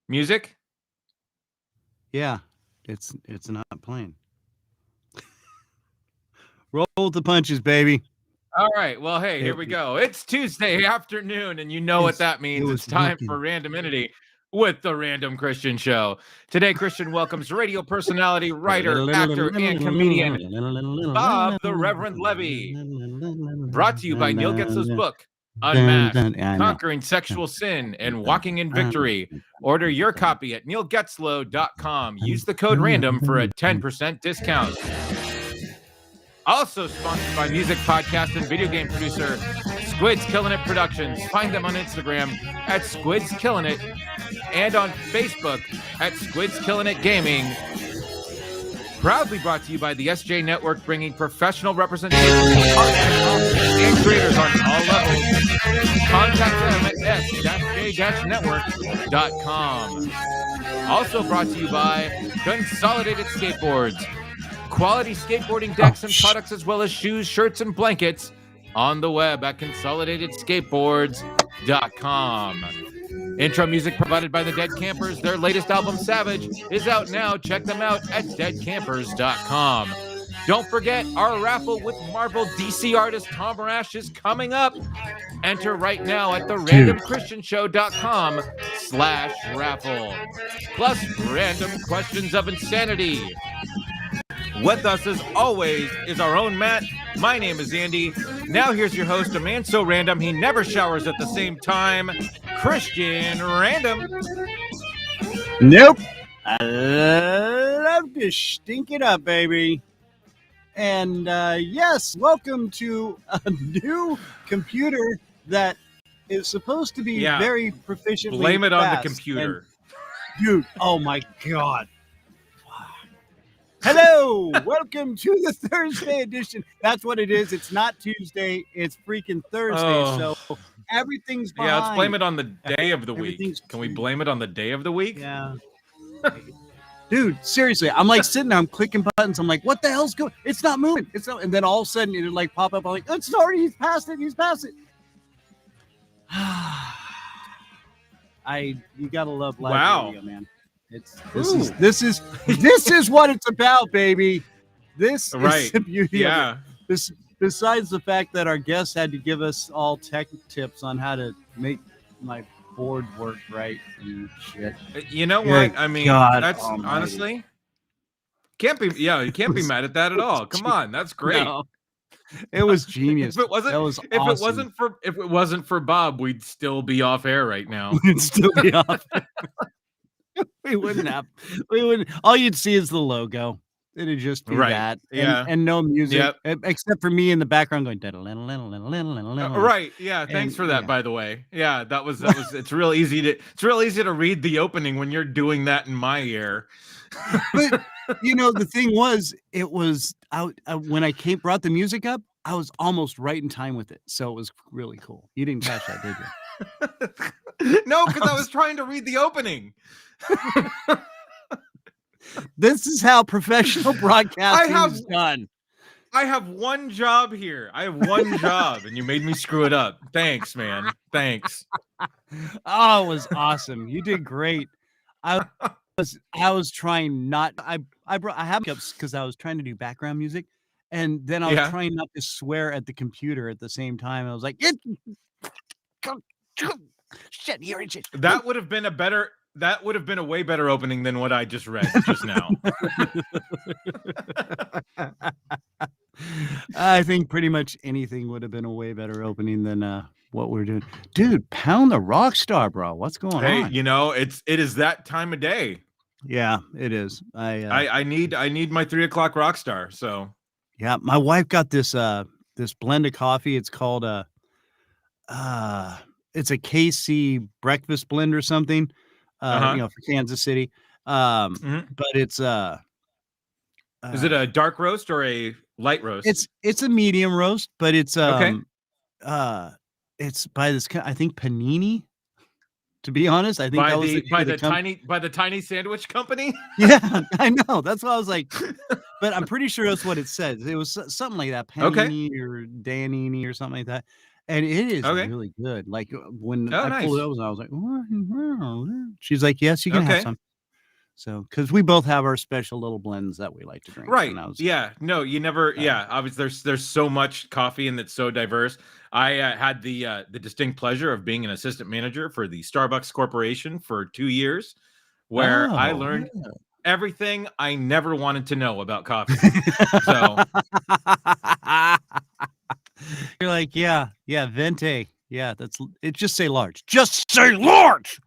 Music? Yeah, it's not playing. Roll with the punches, baby. All right. Well, hey, here It, we go. It's Tuesday afternoon, and you know what it's that it means. It's was time for working. Randomity with the Random Christian Show. Today, Christian welcomes radio personality, writer, actor, and comedian Bob the Reverend Levy. Brought to you by Neil Getzler's book, Unmasked, I know. Conquering Sexual Sin and Walking in Victory. Order your copy at neilgetzlow.com. Use the code RANDOM for a 10% discount. Also sponsored by music podcast and video game producer Squid's Killin' It Productions. Find them on Instagram at Squid's Killin' It and on Facebook at Squid's Killin' It Gaming. Proudly brought to you by the SJ Network, bringing professional representation to artists and creators on all levels. Contact them at s-j-network.com. Also brought to you by Consolidated Skateboards. Quality skateboarding decks and products, as well as shoes, shirts, and blankets on the web at consolidatedskateboards.com. Intro music provided by the Dead Campers. Their latest album, Savage, is out now. Check them out at deadcampers.com. Don't forget, our raffle with Marvel DC artist Tom Rash is coming up. Enter right now at therandomchristianshow.com/raffle. Plus, random questions of insanity. With us, as always, is our own Matt. My name is Andy. Now here's your host, a man so random he never showers at the same time, Kristian Random. Nope. I love to stink it up, baby. And yes, welcome to a new computer that is supposed to be very proficiently Blame it fast. on the computer. And, dude, oh my God. Hello, welcome to the Thursday edition. That's what it is. It's not Tuesday. It's freaking Thursday. So everything's behind. Yeah, let's blame it on the day of the week. Can we blame it on the day of the week? Yeah. Dude, seriously, I'm like sitting there, I'm clicking buttons. I'm like, what the hell's going? It's not moving. It's not. And then all of a sudden it like pop up. I'm like, it's already, he's past it. He's past it. You gotta love live radio, man. This is what it's about, baby. This is the beauty of it. Besides the fact that our guests had to give us all tech tips on how to make my board work right and shit. You know what? I mean, that's honestly you can't be mad at that at all. Come on, that's great. No, it was genius. If it wasn't for Bob, we'd still be off air right now. We'd still be off air. We wouldn't. All you'd see is the logo. It'd just be that, and no music, except for me in the background going. Right? Yeah. Thanks for that, by the way. Yeah, that was. It's real easy to read the opening when you're doing that in my ear. But the thing was, it was out when I brought the music up. I was almost right in time with it, so it was really cool. You didn't catch that, did you? No, because I was trying to read the opening. This is how professional broadcasting is done. I have one job here. I have one job, and you made me screw it up. Thanks, man. Thanks. Oh, it was awesome. You did great. I was trying not. I have hiccups because I was trying to do background music, and then I was trying not to swear at the computer at the same time. I was like, shit, you're shit. That would have been a way better opening than what I just read just now. I think pretty much anything would have been a way better opening than what we're doing. Dude, pound the rock star, bro. What's going on? Hey, it is that time of day. Yeah, it is. I need my 3 o'clock rock star. So yeah, my wife got this blend of coffee. It's called it's a KC breakfast blend or something. For Kansas City. But it's is it a dark roast or a light roast? It's a medium roast, but it's it's by this I think Panini. To be honest, I think by the tiny sandwich company. Yeah, I know. That's why I was like, but I'm pretty sure that's what it says. It was something like that, Panini or Danini or something like that. And it is Okay. really good. Like when Oh, I pulled nice. it over, I was like, she's like, yes, you can have Okay. some. So, because we both have our special little blends that we like to drink. Right. And I was, Yeah. No, you never. Yeah. Obviously, there's so much coffee and it's so diverse. I had the distinct pleasure of being an assistant manager for the Starbucks Corporation for 2 years, where I oh, learned everything I never wanted to know about coffee. So you're like, yeah, venti. Yeah, that's it. Just say large. Just say large.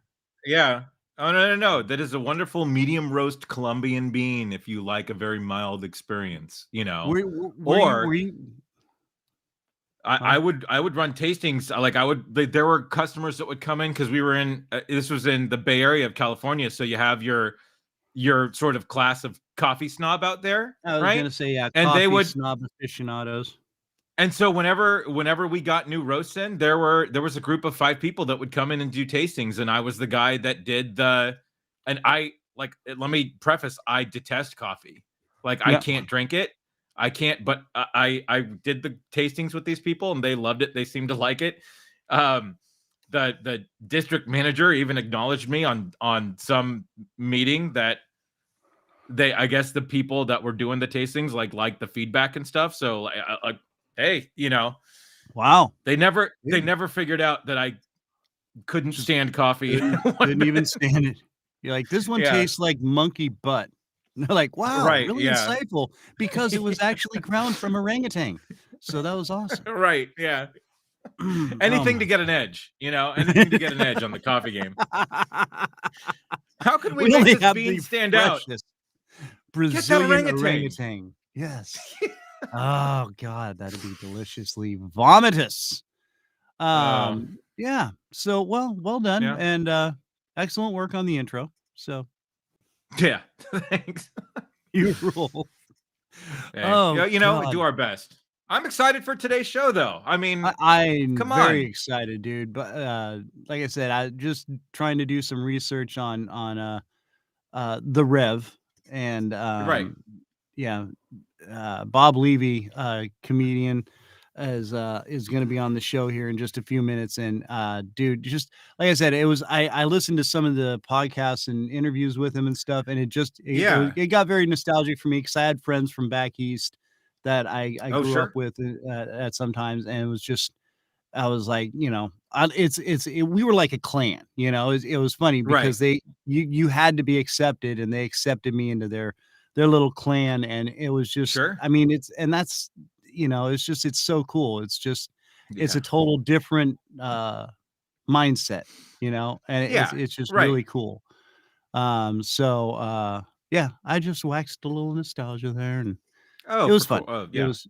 yeah. Oh no. That is a wonderful medium roast Colombian bean if you like a very mild experience, Were Or you I would run tastings. Like there were customers that would come in because we were in. This was in the Bay Area of California, so you have your sort of class of coffee snob out there, I was right? gonna say, yeah, And they coffee would. snob aficionados. And so whenever we got new roasts in, there was a group of 5 people that would come in and do tastings, and I was the guy that did the. And I like. Let me preface: I detest coffee. Like I Yeah. can't drink it. I can't. But I did the tastings with these people, and they loved it. They seemed to like it. The district manager even acknowledged me on some meeting that I guess the people that were doing the tastings like the feedback and stuff. So like hey, Wow. they never figured out that I couldn't stand coffee. Couldn't even stand it. You're like, this one Yeah. tastes like monkey butt. And they're like, wow, Right. really Yeah. insightful because it was actually ground from orangutan. So that was awesome. Right. Yeah. Anything to get an edge, anything to get an edge on the coffee game. How can we make this bean stand out? Brazilian orangutan. Yes. Oh God, that'd be deliciously vomitous. Yeah. So well done. Yeah. And excellent work on the intro. So yeah. Thanks. you rule. Hey, Oh, we do our best. I'm excited for today's show, though. I mean, I'm come very on. excited, dude. But like I said, I just trying to do some research on the Rev and Right. yeah, Bob Levy, comedian, is going to be on the show here in just a few minutes. And dude, just like I said, I listened to some of the podcasts and interviews with him and stuff, and it got very nostalgic for me because I had friends from back east that I grew up with at sometimes, and it was just I was like, we were like a clan, it was funny because you had to be accepted, and they accepted me into their little clan, and it was just, I mean, that's, it's so cool. It's just, it's a total different mindset, and it's just really cool. Yeah, I just waxed a little nostalgia there, and it was fun. Cool. It was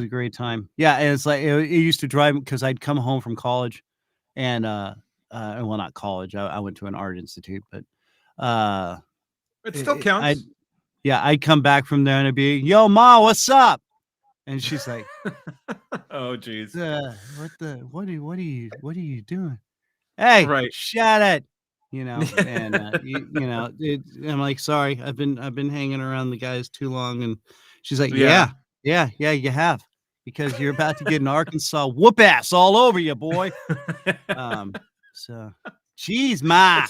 a great time. Yeah, and it's like it used to drive because I'd come home from college, and well, not college. I went to an art institute, but it still counts. I'd come back from there and I'd be, "Yo, Ma, what's up?" And she's like, "Oh, geez, what are you doing? Hey, shut it." And I'm like, sorry, I've been hanging around the guys too long, and she's like, yeah, you have, because you're about to get an Arkansas whoop ass all over you, boy. So, geez, Ma,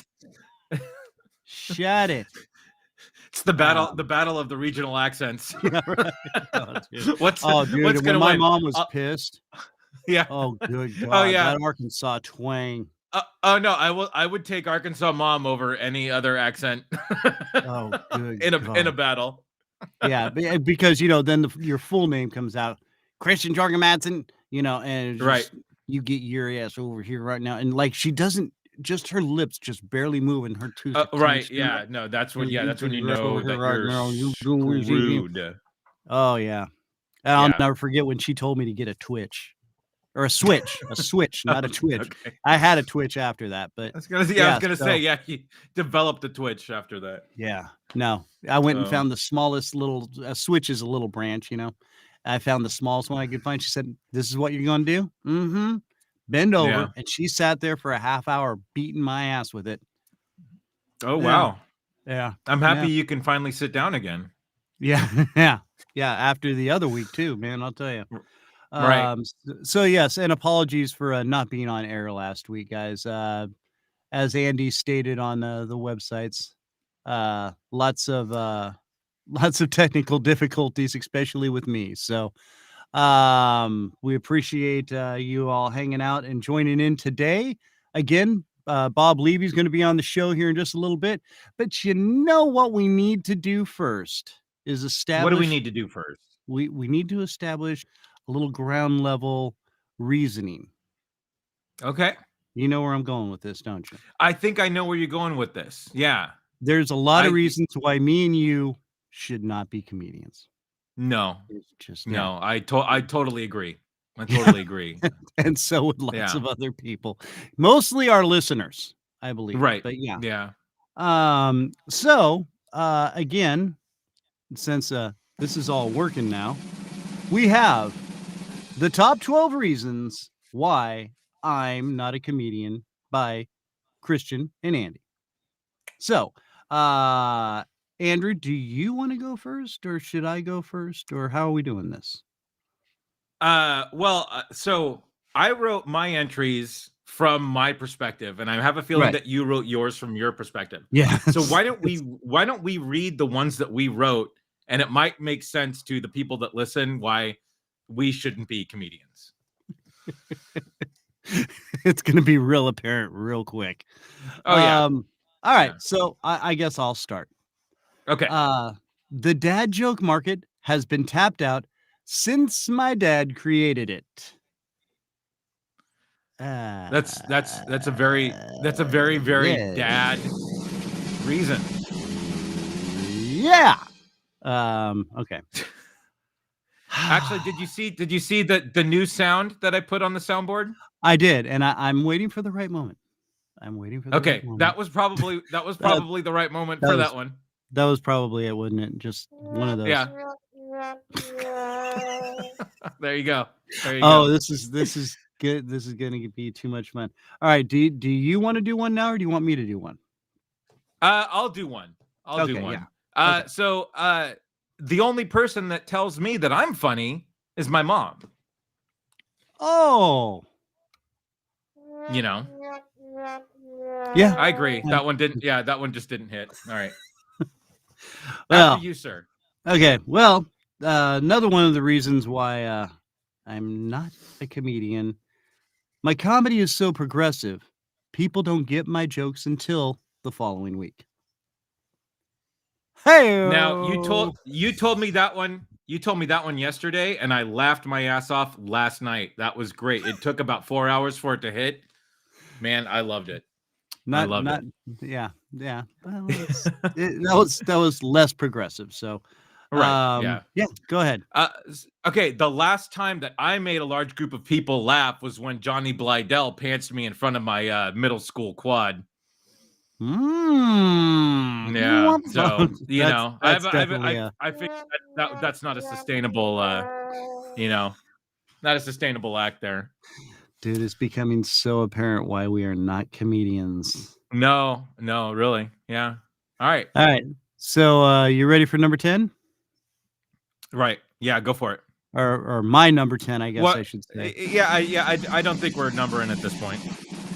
shut it. It's the battle of the regional accents. Yeah, right. Dude, what's when my win? mom was pissed. Yeah. Oh, good God. Oh, yeah. That Arkansas twang. Oh no, I would take Arkansas mom over any other accent. Oh, good in a battle. Yeah, because then your full name comes out, Kristian Jorgen Madsen, and just, you get your ass over here right now, and like she doesn't, just her lips just barely move, and her tooth. Right, yeah, no, that's when you know that you're screwed. Oh yeah, and I'll never forget when she told me to get a Twitch. Or a switch, not a Twitch. Okay. I had a Twitch after that, but I was gonna say, you developed a Twitch after that. Yeah, no, I went and found the smallest little Switch is a little branch, I found the smallest one I could find. She said, "This is what you're gonna do? Mm-hmm. Bend over," and she sat there for a half hour beating my ass with it. Oh wow, yeah. I'm happy you can finally sit down again. Yeah, yeah. After the other week too, man. I'll tell you. Right. So yes, and apologies for not being on air last week, guys. As Andy stated on the websites, lots of technical difficulties, especially with me. So we appreciate you all hanging out and joining in today. Again, Bob Levy's going to be on the show here in just a little bit. But you know what we need to do first is establish. What do we need to do first? We need to establish a little ground level reasoning. Okay. You know where I'm going with this, don't you? I think I know where you're going with this. Yeah. There's a lot of reasons why me and you should not be comedians. No. It's just no. I totally agree. I totally agree. And so would lots of other people. Mostly our listeners, I believe. Right. But yeah. Yeah. So again, since this is all working now, we have the top 12 reasons why I'm not a comedian by Kristian and Andy. So, Andrew, do you want to go first, or should I go first, or how are we doing this? So I wrote my entries from my perspective, and I have a feeling that you wrote yours from your perspective. Yeah. So why don't we read the ones that we wrote, and it might make sense to the people that listen why we shouldn't be comedians. It's going to be real apparent real quick. Oh yeah. All right. Yeah. So I guess I'll start. Okay. The dad joke market has been tapped out since my dad created it. That's a very dad reason. Yeah. Okay. Actually, did you see the new sound that I put on the soundboard? I did, and I'm waiting for the right moment. I'm waiting for the right moment. That was probably the right moment for that one. That was probably it, wasn't it? Just one of those. Yeah. There you go. This is good. This is going to be too much fun. All right. Do you want to do one now, or do you want me to do one? I'll do one. I'll do one. Yeah. So the only person that tells me that I'm funny is my mom. Oh. You know. Yeah, I agree. That one didn't. Yeah, that one just didn't hit. All right. Well, after you, sir. Okay. Well, another one of the reasons why I'm not a comedian. My comedy is so progressive. People don't get my jokes until the following week. Hey. Now you told me that one. You told me that one yesterday, and I laughed my ass off last night. That was great. It took about 4 hours for it to hit. Man, I loved it. Yeah. Well, that was less progressive. So, right. Yeah. Go ahead. Okay. The last time that I made a large group of people laugh was when Johnny Blydell pantsed me in front of my middle school quad. Yeah. So I think that's not a sustainable. Not a sustainable act there. Dude, it's becoming so apparent why we are not comedians. No, really. Yeah. All right. So you ready for number 10? Right. Yeah, go for it. Or my number 10, I guess I should say. Yeah, I don't think we're numbering at this point.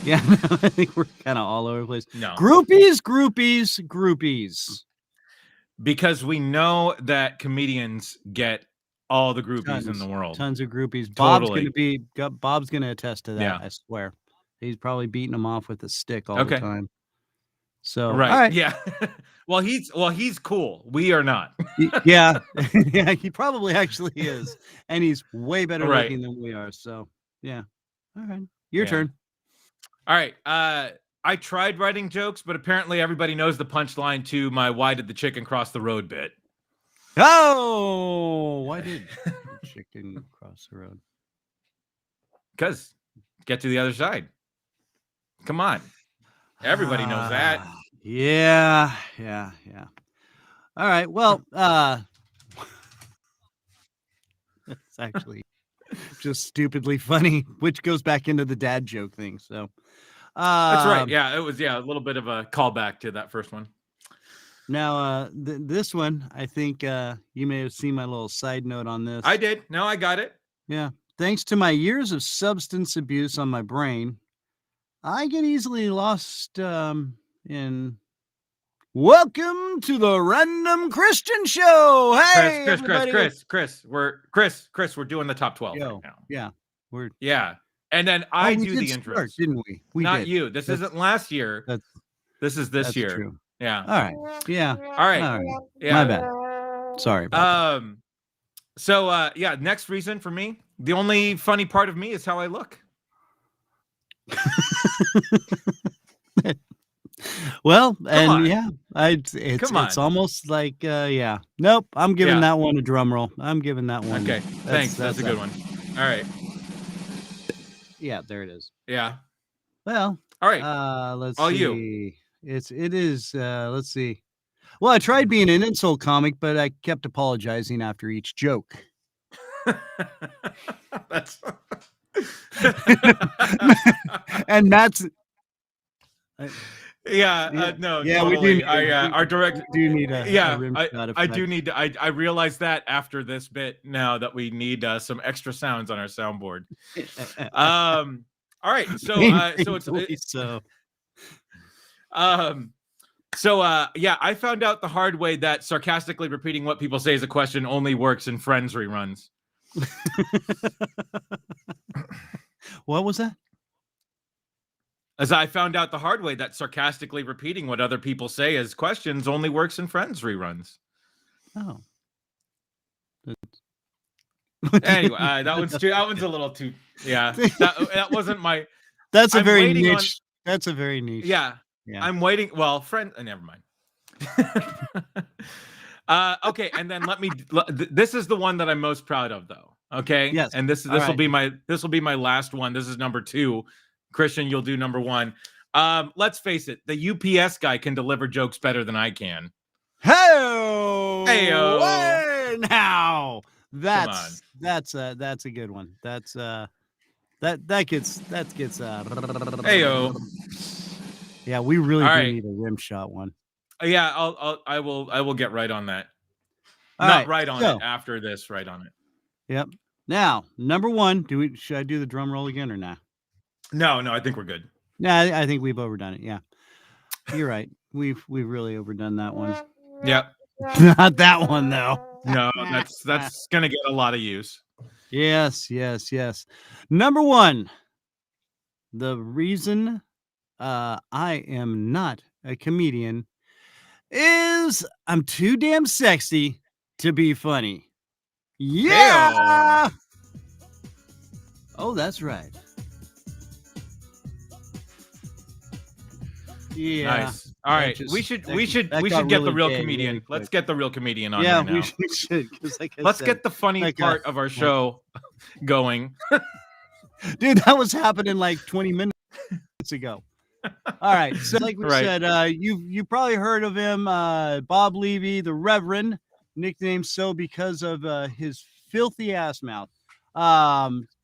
Yeah, I think we're kind of all over the place. No. Groupies. Because we know that comedians get all the groupies in the world. Tons of groupies. Totally. Bob's gonna attest to that. Yeah. I swear. He's probably beating them off with a stick all the time. So right. All right. Yeah. well, he's cool. We are not. Yeah. Yeah, he probably actually is. And he's way better looking than we are. So yeah. All right. Your turn. All right. I tried writing jokes, but apparently everybody knows the punchline to my "Why did the chicken cross the road?" bit. Oh, why did the chicken cross the road? Because get to the other side. Come on. Everybody knows that. Yeah. All right. Well, it's actually just stupidly funny, which goes back into the dad joke thing. So that's right. Yeah, it was a little bit of a callback to that first one. Now, this one, I think you may have seen my little side note on this. I did. No, I got it. Yeah. thanks to my years of substance abuse on my brain, I get easily lost in. Welcome to the Random Kristian Show. Hey, everybody. Chris, we're doing the top 12 right now. Yeah, and then I do the intros, didn't we? We not did. you. This isn't last year. This is this year. True. Yeah. All right. Yeah. All right. Yeah. My bad. Sorry about that. So next reason for me, the only funny part of me is how I look. Well, it's almost like nope, I'm giving that one a drum roll. I'm giving that one. Okay, thanks. That's a good one. All right. Yeah, there it is. Yeah. Well, all right. Let's all see. You. It is. Let's see. Well, I tried being an insult comic, but I kept apologizing after each joke. That's and that's. No. Yeah, totally. we do. Our director do need a. I do need to. I realized that after this bit now that we need some extra sounds on our soundboard. All right. So I found out the hard way that sarcastically repeating what people say as a question only works in Friends reruns. What was that? As I found out the hard way that sarcastically repeating what other people say as questions only works in Friends reruns. Oh. Anyway, that one's a little too. Yeah, that wasn't my. That's a very niche. That's a very niche. Yeah. I'm waiting. Well, never mind. Okay, and then this is the one that I'm most proud of, though. Okay. Yes. And this will be my last one. This is number 2. Kristian, you'll do number 1. Let's face it, the UPS guy can deliver jokes better than I can. Hey-o! Now that's a good one. That gets Hey-o. Yeah, we really do need a rim shot one. Yeah, I will get right on that. Right on it after this, right on it. Yep. Now, number 1, should I do the drum roll again or not? No, I think we're good. Yeah, I think we've overdone it. Yeah. You're right. We've really overdone that one. Yep. Not that one though. No, that's gonna get a lot of use. Yes. Number 1. The reason I am not a comedian is I'm too damn sexy to be funny. Yeah. Hey-o. Oh, that's right. Yeah. Nice. All right. We should get the real comedian. Really Let's get the real comedian on. Yeah, we should. Let's get the funny part of our show going. Dude, that was happening like 20 minutes ago. All right. So like we said, you probably heard of him, Bob Levy, the Reverend, nicknamed so because of his filthy ass mouth.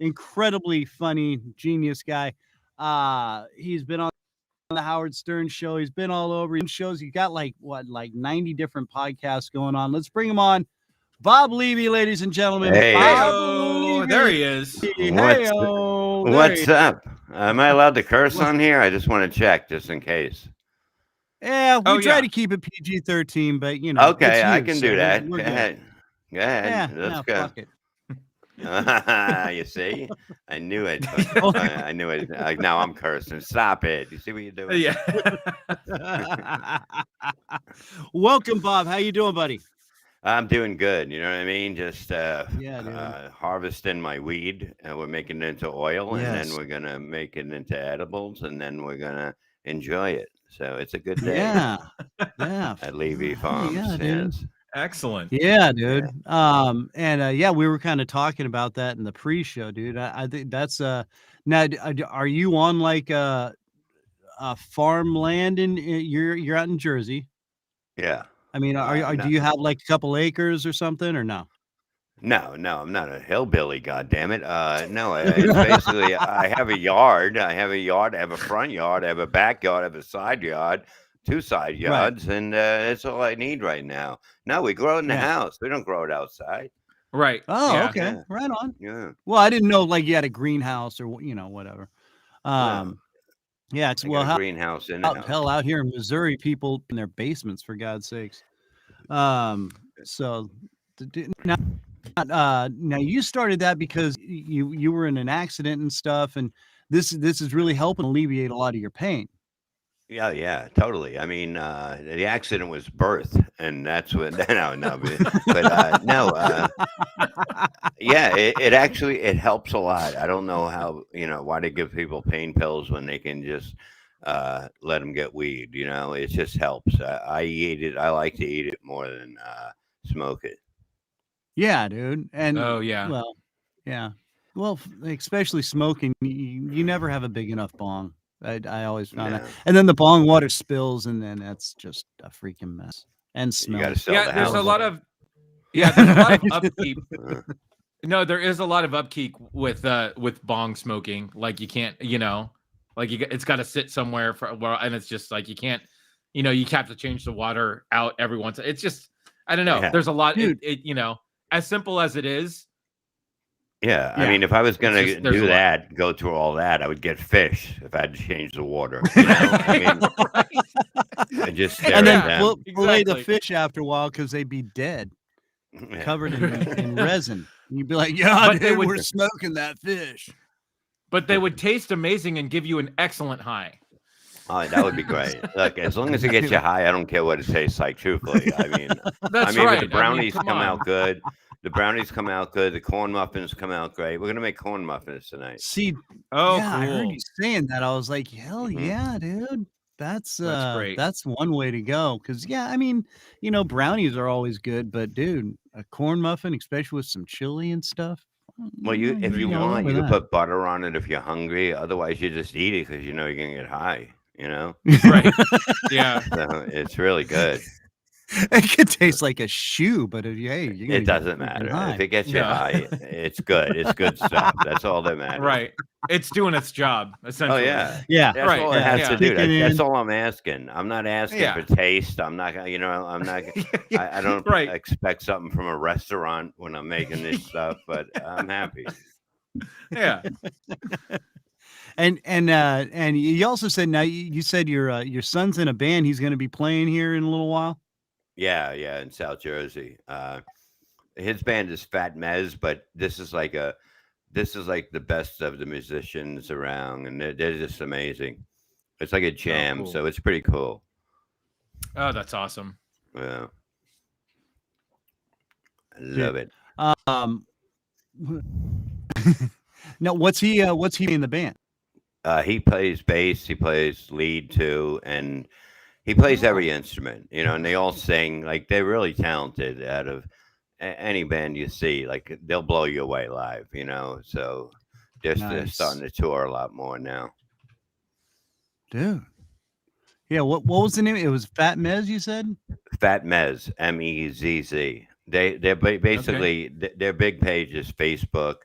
Incredibly funny, genius guy. He's been on the Howard Stern show. He's been all over shows. He got like 90 different podcasts going on. Let's bring him on. Bob Levy, ladies and gentlemen. Hey. Bob there he is. What's up? Am I allowed to curse on here? I just want to check just in case. Yeah, we try to keep it PG-13, but you know. Okay, I can do that. Go ahead. Yeah, let's go. Fuck it. You see, I knew it. I knew it. Now I'm cursing. Stop it. You see what you're doing? Yeah. Welcome, Bob. How you doing, buddy? I'm doing good. You know what I mean? Just harvesting my weed, and we're making it into oil, and then we're gonna make it into edibles, and then we're gonna enjoy it. So it's a good day. Yeah. At Levy Farms. Yeah, dude. Yes. Excellent. Yeah, dude. We were kind of talking about that in the pre-show, dude. I think that's now. Are you on like a farmland you're out in Jersey? Yeah. I mean, do you have like a couple acres or something or no? No, I'm not a hillbilly. God damn it. No. It's basically, I have a yard. I have a front yard. I have a backyard. I have a side yard. 2 side yards, and that's all I need right now. No, we grow it in the house. We don't grow it outside. Right. Oh, yeah. okay. Yeah. Right on. Yeah. Well, I didn't know like you had a greenhouse or whatever. Yeah. I got a greenhouse in the house. Hell, out here in Missouri, people in their basements, for God's sakes. So now you started that because you were in an accident and stuff, and this is really helping alleviate a lot of your pain. Yeah, totally. I mean, the accident was birth, and that's what. No, yeah, it actually it helps a lot. I don't know how why they give people pain pills when they can just let them get weed. It just helps. I eat it. I like to eat it more than smoke it. Yeah, dude. And Oh yeah. well, yeah. Well, especially smoking, you never have a big enough bong. I always found that. And then the bong water spills, and then that's just a freaking mess. And You got to smells. sell the There's house. a lot of there's a lot of upkeep. No, there is a lot of upkeep with bong smoking. Like you can't, like it's got to sit somewhere for a while, and it's just like you can't, you have to change the water out every once. It's just, I don't know. Yeah. There's a lot. As simple as it is. Yeah, I mean, if I was gonna do that, go through all that, I would get fish if I had to change the water. I mean, and just stare and then at them. fillet the fish after a while because they'd be dead, covered in resin. And you'd be like, "Yeah, dude, we're smoking that fish." But they would taste amazing and give you an excellent high. Oh, that would be great. Look, as long as it gets you high, I don't care what it tastes like. Truthfully, I mean, That's right. The brownies come out good. The brownies come out good. The corn muffins come out great. We're gonna make corn muffins tonight. See, cool. I heard you saying that. I was like, hell yeah, dude. That's great. That's one way to go. Because I mean, brownies are always good, but dude, a corn muffin, especially with some chili and stuff. Well, if you want, you can put butter on it if you're hungry. Otherwise, you just eat it because you're gonna get high. Right? Yeah. So it's really good. It could taste like a shoe, but it doesn't matter. If it gets you high, it's good. It's good stuff. That's all that matters. Right. It's doing its job, essentially. Oh yeah. Yeah. That's all it has to do. That's all I'm asking. I'm not asking for taste. I'm not gonna, I'm not I don't expect something from a restaurant when I'm making this stuff, but I'm happy. Yeah. And you also said you said your son's in a band. He's going to be playing here in a little while. Yeah, in South Jersey. His band is Fat Mez, but this is like the best of the musicians around, and they're just amazing. It's like a jam, cool. So it's pretty cool. Oh, that's awesome. Yeah, I love it. Now, what's he in the band? He plays bass. He plays lead too, and he plays every instrument, and they all sing. Like, they're really talented. Out of any band you see, like, they'll blow you away live, so they're starting to tour a lot more now. Dude. Yeah, what was the name? It was Fat Mez, you said? Fat Mez, Mezz. They're basically their big page is Facebook,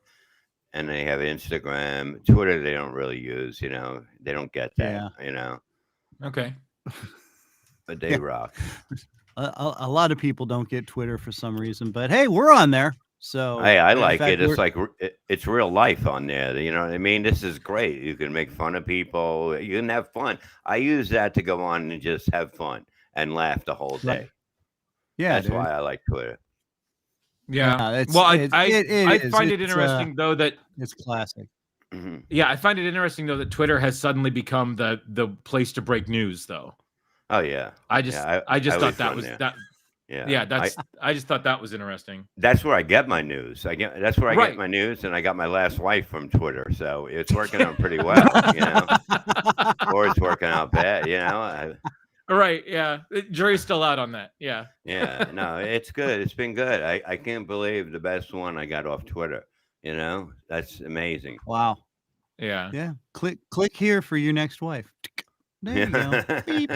and they have Instagram. Twitter they don't really use, they don't get that, Okay. But they rock. A lot of people don't get Twitter for some reason, but hey, we're on there. So hey, I like it. It's like it's real life on there. You know what I mean? This is great. You can make fun of people. You can have fun. I use that to go on and just have fun and laugh the whole day. Yeah, that's why I like Twitter. Yeah. I find it interesting though that it's classic. Mm-hmm. Yeah, I find it interesting though that Twitter has suddenly become the place to break news thow. Oh yeah. I just thought that was that. Yeah. I just thought that was interesting. That's where I get my news. That's where I get my news, and I got my last wife from Twitter, so it's working out pretty well, or it's working out bad, Right, yeah. The jury's still out on that. Yeah. Yeah, no, it's good. It's been good. I can't believe the best one I got off Twitter. That's amazing. Wow. Yeah. Yeah. Click here for your next wife. There you go. Beep.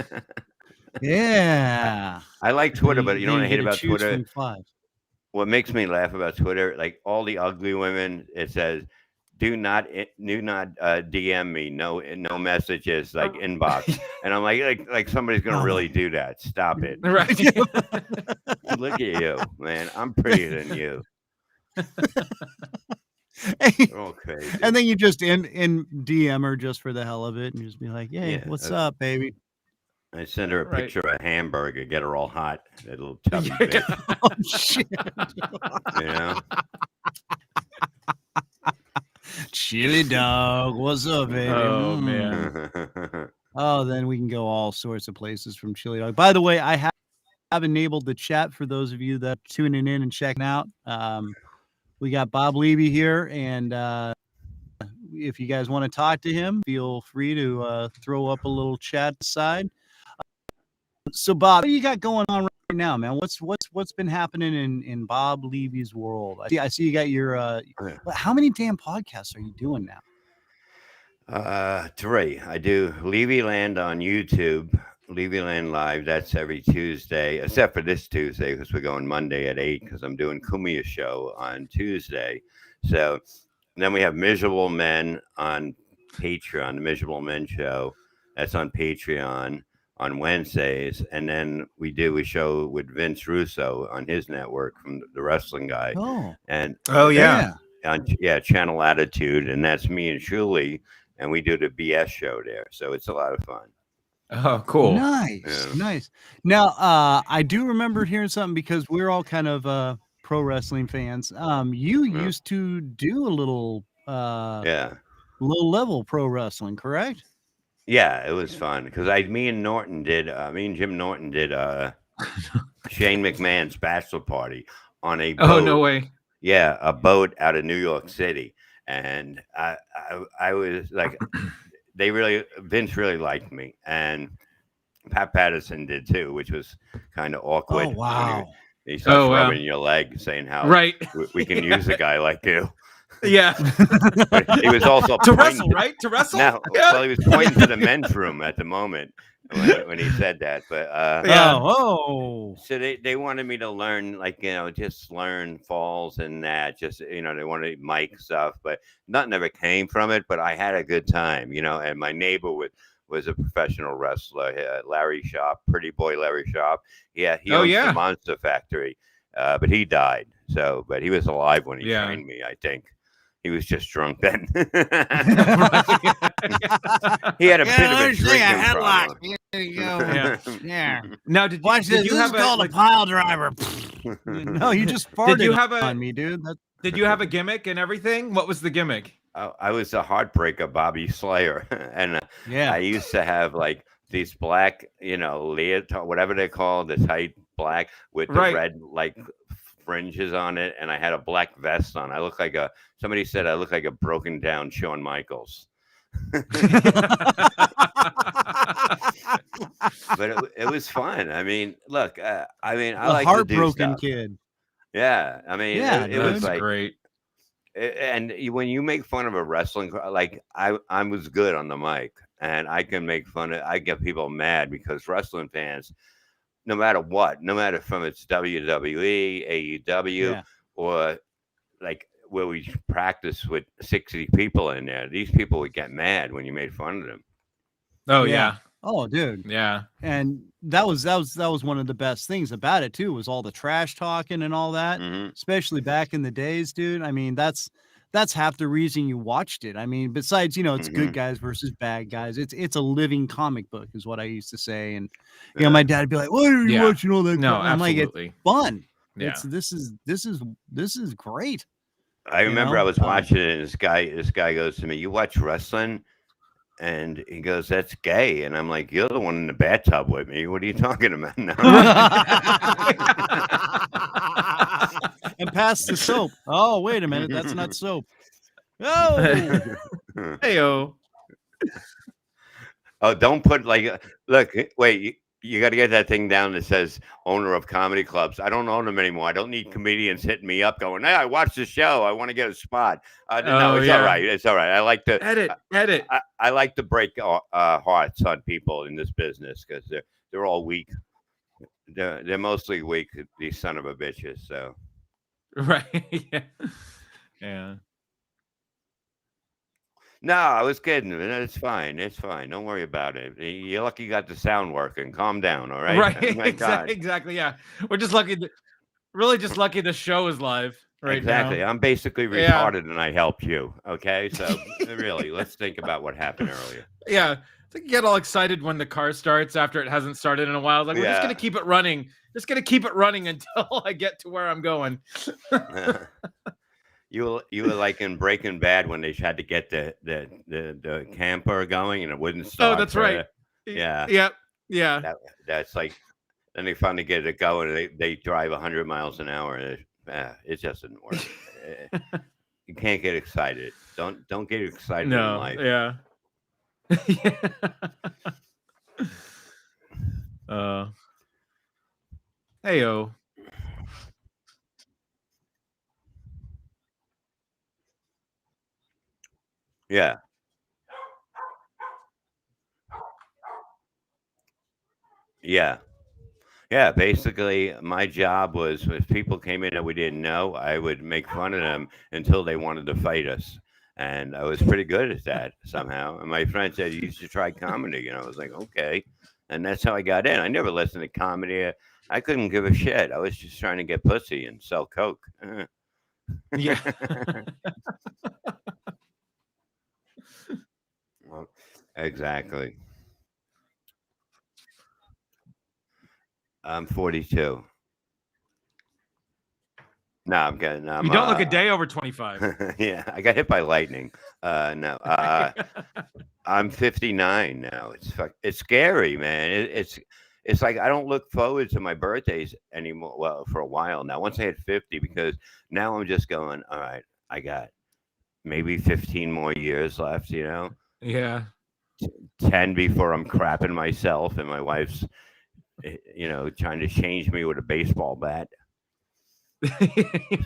Yeah. I like Twitter, but you know what I hate about Twitter? 5. What makes me laugh about Twitter, like all the ugly women, it says, do not DM me, no messages, like inbox. And I'm like somebody's gonna really do that. Stop it. Right. Look at you, man. I'm prettier than you. Okay. And then you just in DM her just for the hell of it, and you just be like, "Hey, what's up, baby?" I send her a picture of a hamburger, get her all hot, that little tubby bitch. Oh shit! You know. Chili dog, what's up, baby? Oh man. Oh, then we can go all sorts of places from Chili Dog. By the way, I have enabled the chat for those of you that are tuning in and checking out. We got Bob Levy here, and if you guys want to talk to him, feel free to throw up a little chat side. So, Bob, what do you got going on right now, man? What's been happening in Bob Levy's world? I see you got your. How many damn podcasts are you doing now? 3. I do Levy Land on YouTube, Levy Land Live. That's every Tuesday, except for this Tuesday because we're going Monday at 8 because I'm doing Kumia's show on Tuesday. So then we have Miserable Men on Patreon, the Miserable Men Show. That's on Patreon on Wednesdays. And then we do a show with Vince Russo on his network from the wrestling guy. Oh, and yeah. On Channel Attitude. And that's me and Shuli. And we do the BS show there. So it's a lot of fun. Oh, cool. Nice. Now, I do remember hearing something because we're all kind of pro wrestling fans. You used to do a little low level pro wrestling, correct? Yeah, it was fun because me and Jim Norton did Shane McMahon's bachelor party on a boat. Oh, no way. Yeah, a boat out of New York City. And I was like, Vince really liked me, and Pat Patterson did too, which was kind of awkward. Oh wow! He starts rubbing your leg, saying how we can use a guy like you. Yeah, but he was also to wrestle, right? To wrestle. No, well, he was pointing to the men's room at the moment when he said that. But so they wanted me to learn, just learn falls and that. Just they wanted mic stuff, but nothing ever came from it. But I had a good time, And my neighbor was a professional wrestler, Larry Sharp, Pretty Boy Larry Sharp. Yeah, he owns the Monster Factory, but he died. So, but he was alive when he trained me, I think. He was just drunk then. He had a bit of a drinking problem. There you go. Yeah. Now, did you have a pile driver? No, you just farted on me, dude. Did you have a gimmick and everything? What was the gimmick? I was a Heartbreaker, Bobby Slayer, and I used to have these black, leotard, whatever they call the tight black with the red fringes on it, and I had a black vest on. Somebody said I look like a broken down Shawn Michaels. But it was fun. I mean, look, I like heartbroken kid. Yeah, I mean, it was great. And when you make fun of a wrestling, I was good on the mic, and I can make fun of. I get people mad because wrestling fans, no matter from it's WWE, AEW, or where we practice with 60 people in there, these people would get mad when you made fun of them. Oh yeah. Oh, dude. Yeah. And that was one of the best things about it too, was all the trash talking and all that, especially back in the days, dude. I mean, that's half the reason you watched it. I mean, besides, it's good guys versus bad guys. It's a living comic book is what I used to say. And my dad would be like, "What are you watching all that?" No, I'm absolutely. like, it's fun. Yeah. This is great. I remember I was watching it, and this guy goes to me, "You watch wrestling?" And he goes, "That's gay." And I'm like, "You're the one in the bathtub with me. What are you talking about now?" And pass the soap. Oh, wait a minute. That's not soap. Oh. Hey-o. Oh, don't put look, wait, you got to get that thing down that says owner of comedy clubs. I don't own them anymore. I don't need comedians hitting me up going, "Hey, I watched the show. I want to get a spot." No, it's all right. It's all right. I like to edit. I like to break hearts on people in this business because they're all weak. They're mostly weak, these son of a bitches. So. Right. Yeah. No, I was kidding. It's fine. It's fine. Don't worry about it. You're lucky you got the sound working. Calm down, all right? Right. Exactly. Yeah. We're just lucky. Really just lucky the show is live. right Exactly. now. I'm basically Yeah. retarded and I helped you. Okay. So really, let's think about what happened earlier. Yeah. It's like you get all excited when the car starts after it hasn't started in a while. Like, we're just gonna keep it running. Just gonna keep it running until I get to where I'm going. You were like in Breaking Bad when they had to get the camper going and it wouldn't start. Oh, that's right. Yeah. Yeah. That's like, then they finally get it going. They drive 100 miles an hour. And it just doesn't work. You can't get excited. Don't get excited in life. Yeah. Heyo. Yeah. Yeah. Yeah, basically, my job was if people came in that we didn't know, I would make fun of them until they wanted to fight us. And I was pretty good at that somehow. And my friend said, "You should try comedy." And I was like, okay. And that's how I got in. I never listened to comedy. I couldn't give a shit. I was just trying to get pussy and sell coke. Yeah. Well, exactly. I'm 42. No, I'm getting. You don't look a day over 25. Yeah, I got hit by lightning. No, I'm 59 now. It's scary, man. It's like I don't look forward to my birthdays anymore. Well, for a while now. Once I hit 50, because now I'm just going. All right, I got maybe 15 more years left. Yeah. 10 before I'm crapping myself, and my wife's, trying to change me with a baseball bat.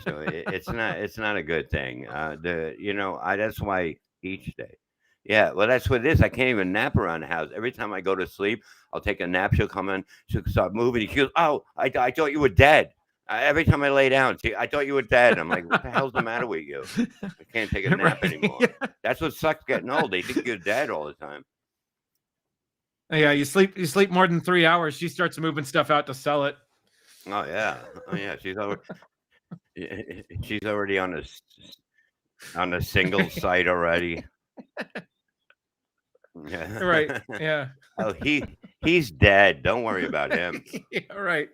So it's not a good thing. That's why each day. Yeah, well, that's what it is. I can't even nap around the house. Every time I go to sleep, I'll take a nap. She'll come in. She'll start moving. She goes, "Oh, I thought you were dead." Every time I lay down, I thought you were dead. I'm like, "What the hell's the matter with you? I can't take a nap anymore." Yeah. That's what sucks getting old. They think you're dead all the time. Yeah, you sleep more than 3 hours. She starts moving stuff out to sell it. Oh yeah, she's already on a single site already. Yeah. Right. Yeah. Oh, he's dead. Don't worry about him. Yeah, right.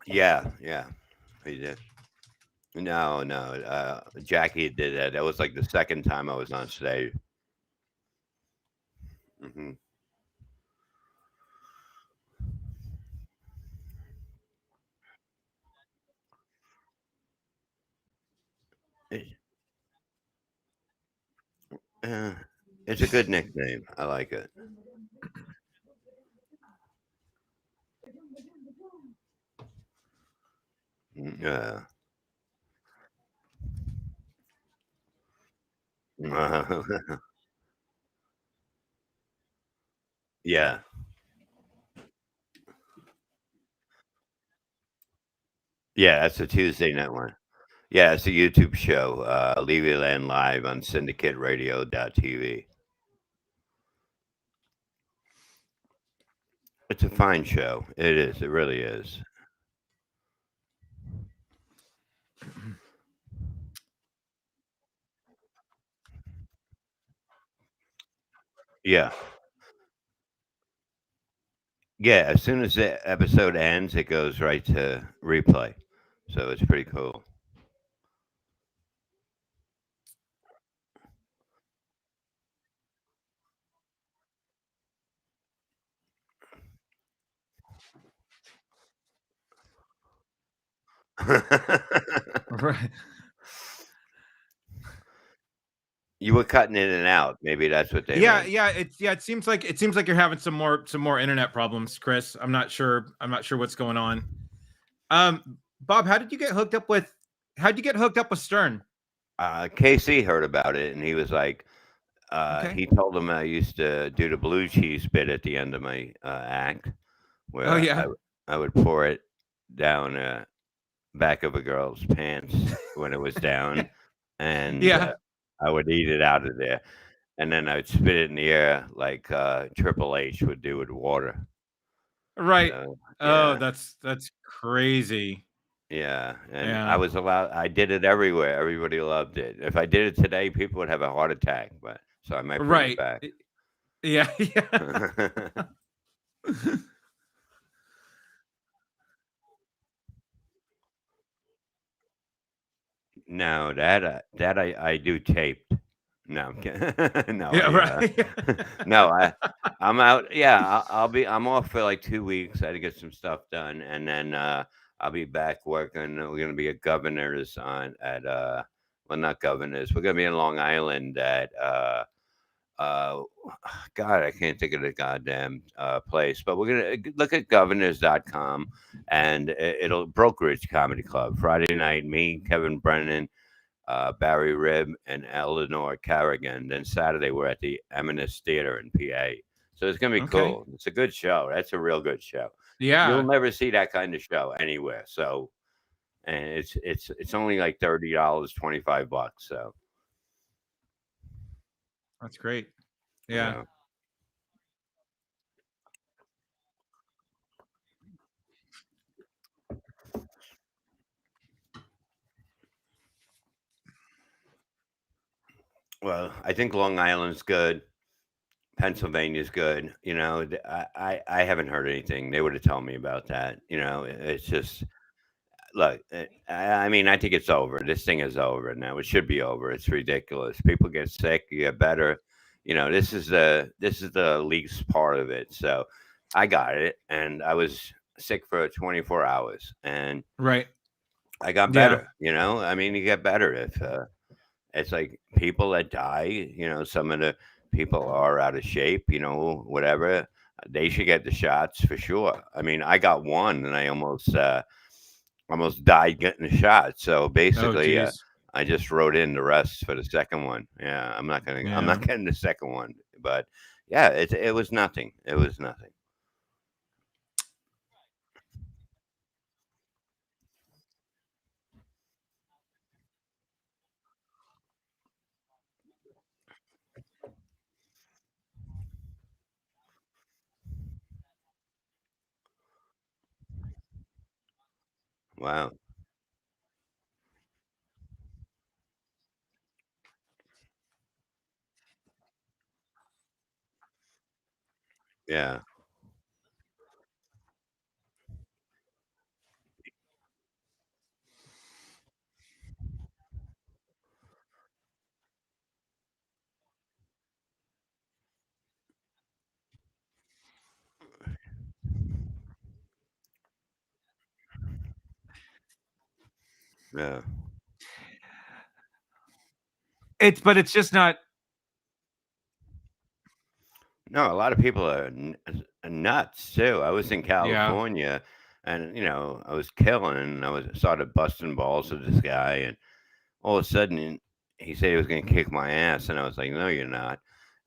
Yeah, he did. No, Jackie did that. That was like the second time I was on stage. Hmm. Uh, it's a good nickname. I like it. Yeah. Yeah. Yeah, that's a Tuesday night one. Yeah, it's a YouTube show. Levy Land Live on syndicateradio.tv. It's a fine show. It is. It really is. Yeah. Yeah. As soon as the episode ends, it goes right to replay. So it's pretty cool. Right. You were cutting in and out. Maybe that's what they Yeah, meant. it seems like you're having some more internet problems, Chris. I'm not sure what's going on. Bob, how'd you get hooked up with Stern? Casey heard about it and he was like, Okay. he told him I used to do the blue cheese bit at the end of my act, Oh where yeah. I would pour it down back of a girl's pants when it was down, and Yeah. I would eat it out of there, and then I'd spit it in the air like Triple H would do with water. Right. So Oh, yeah, that's crazy. yeah, and I Yeah. was allowed. I did it everywhere. Everybody loved it. If I did it today, people would have a heart attack. But so I might bring it Right. back. Yeah, yeah. No, that I do taped. No, I'm kidding. No, Yeah, right. no, I'm out. Yeah, I'm off for like 2 weeks. I had to get some stuff done, and then I'll be back working. We're gonna be at Governors on at well, not Governors. We're gonna be in Long Island at uh God, I can't think of the goddamn place, but we're gonna look at governors.com, and it'll Brokerage Comedy Club Friday night. Me, Kevin Brennan, Barry Ribb, and Eleanor Carrigan. Then Saturday we're at the Eminence Theater in PA. So it's gonna be Okay. cool. It's a good show. That's a real good show. You'll Yeah. never see that kind of show anywhere. So and it's only like $30, $25. So That's great. Yeah. yeah. Well, I think Long Island's good. Pennsylvania's good. You know, I haven't heard anything. They would have told me about that. You know, it's just look. I mean, I think it's over. This thing is over now. It should be over. It's ridiculous. People get sick. You get better. You know, this is the least part of it. So, I got it, and I was sick for 24 hours, and Right. I got Yeah. better. You know, I mean, you get better if it's like people that die, some of the people are out of shape, whatever. They should get the shots for sure. I mean, I got one and I almost died getting the shot. So Oh, basically, geez. I just wrote in the rest for the second one. Yeah, I'm Yeah. not getting the second one, but yeah, it was nothing. It was nothing. Wow. Yeah. Yeah. But it's just not. No, a lot of people are nuts too. I was in Yeah. California, and I was killing, and I was started busting balls with this guy, and all of a sudden he said he was going to kick my ass, and I was like, "No, you're not."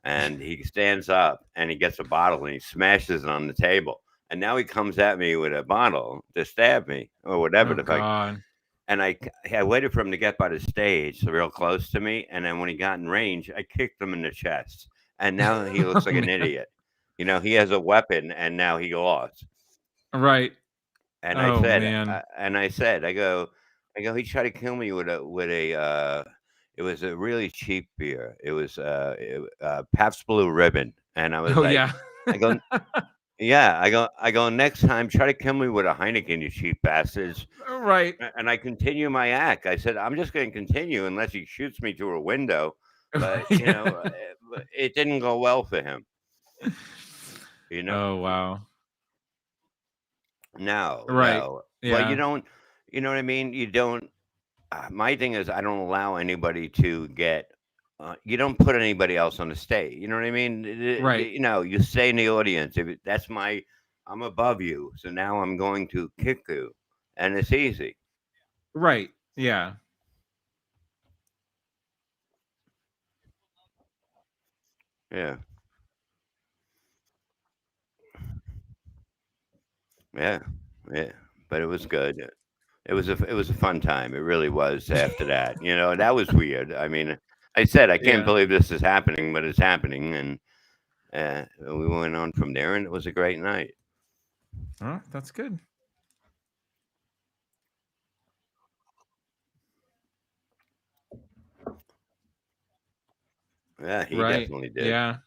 And he stands up and he gets a bottle and he smashes it on the table, and now he comes at me with a bottle to stab me or whatever Oh the fuck. God. And I waited for him to get by the stage, so real close to me, and then when he got in range, I kicked him in the chest, and now he looks Oh like an man. idiot. He has a weapon, and now he lost. Right. And I Oh said, man. I go, he tried to kill me with a. It was a really cheap beer. It was Pabst Blue Ribbon, and I was Oh like, yeah. I go, yeah, I go next time, try to kill me with a Heineken, you cheap bastards. Right. And I continue my act. I said, I'm just going to continue unless he shoots me through a window. But, Yeah. it didn't go well for him. You know, Oh wow. no, Right. no. But you Yeah. don't, you know what I mean? You don't. My thing is, I don't allow anybody to get. You don't put anybody else on the stage. You know what I mean? Right. You stay in the audience. That's I'm above you, so now I'm going to kick you, and it's easy. Right. Yeah. Yeah, yeah, yeah. but it was good. It was a fun time. It really was. After that, that was weird. I mean, I said I can't believe this is happening, but it's happening, and we went on from there, and it was a great night. Oh, that's good. Yeah, he definitely did. Yeah.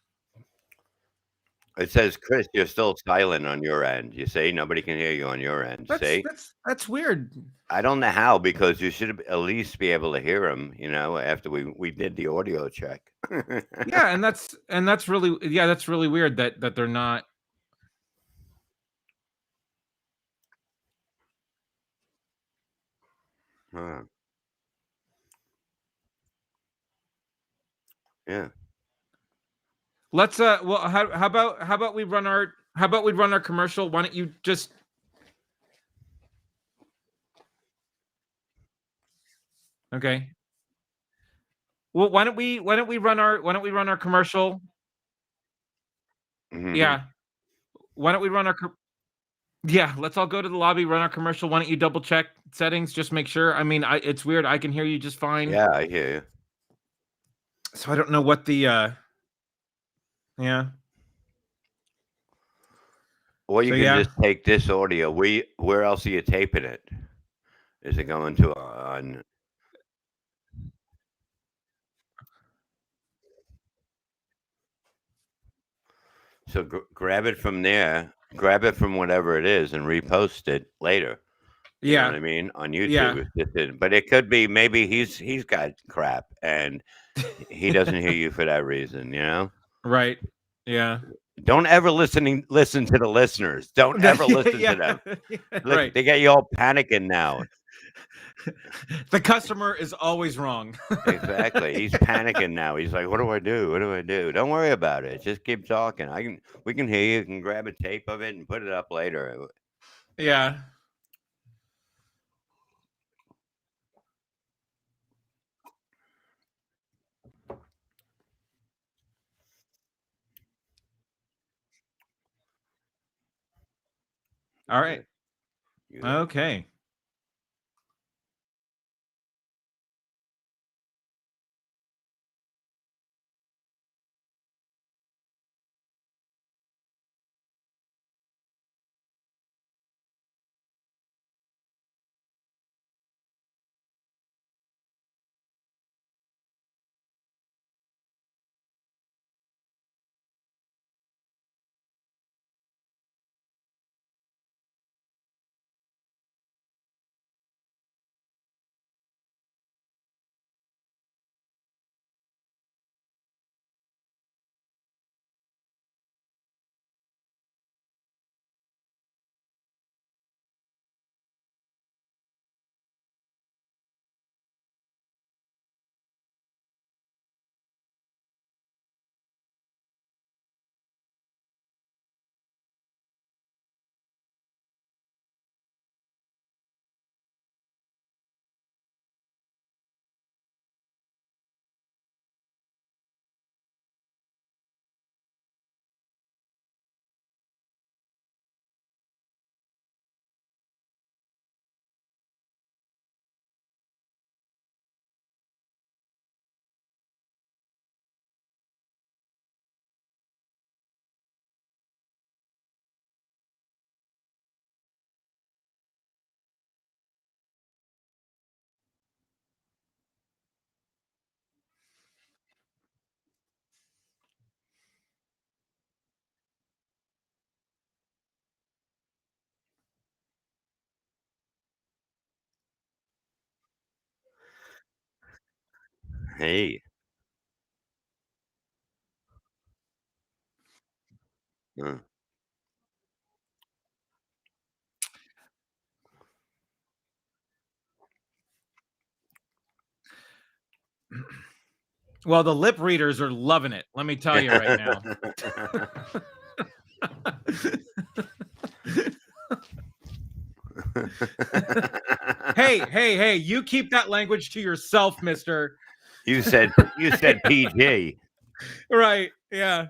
It says, Chris, you're still silent on your end. You say nobody can hear you on your end. That's weird. I don't know how, because you should at least be able to hear him, after we did the audio check. Yeah, and that's really weird that they're not. Huh. Yeah. Let's well, how about we run our commercial? Why don't you just Okay. Well, why don't we run our commercial? Mm-hmm. Yeah. Why don't we run our Yeah, let's all go to the lobby, run our commercial. Why don't you double check settings, just make sure. I mean, it's weird. I can hear you just fine. Yeah, I hear you. So I don't know what the yeah. Or you can just take this audio. Where else are you taping it? Is it going to on? So grab it from there. Grab it from whatever it is and repost it later. You know what I mean? On YouTube. Yeah. But it could be maybe he's got crap and he doesn't hear you for that reason. Right. Yeah. Don't ever listen to the listeners. Don't ever listen to them. Look, right. They get you all panicking now. The customer is always wrong. Exactly. He's panicking now. He's like, "What do I do? What do I do?" Don't worry about it. Just keep talking. We can hear you. You can grab a tape of it and put it up later. Yeah. All right. Okay. Hey. Well, the lip readers are loving it. Let me tell you right now. Hey, you keep that language to yourself, mister. You said PG. Right. Yeah.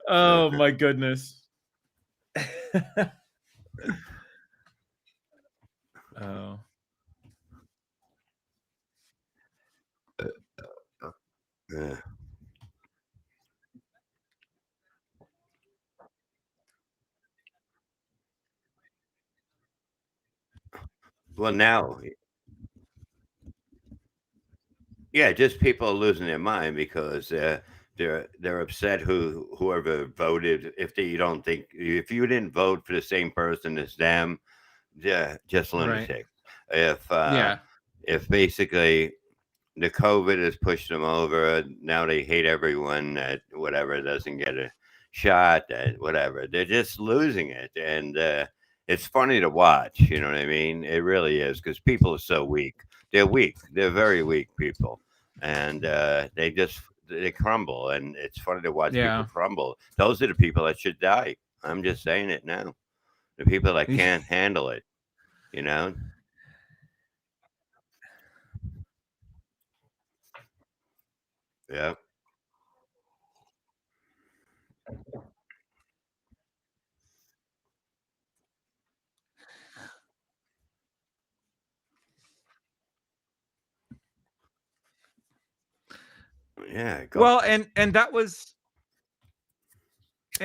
Oh my goodness. Oh. Yeah. Well, now, yeah, just people are losing their mind because they're upset whoever voted. If you don't think if you didn't vote for the same person as them, yeah, just Right. lunatic. If Yeah. if basically the COVID has pushed them over. Now they hate everyone that whatever doesn't get a shot, that whatever. They're just losing it, and it's funny to watch. You know what I mean? It really is because people are so weak. They're weak. They're very weak people, and they crumble. And it's funny to watch people Yeah. crumble. Those are the people that should die. I'm just saying it now. The people that can't handle it. You know? Yeah. Yeah. Go. Well, and that was,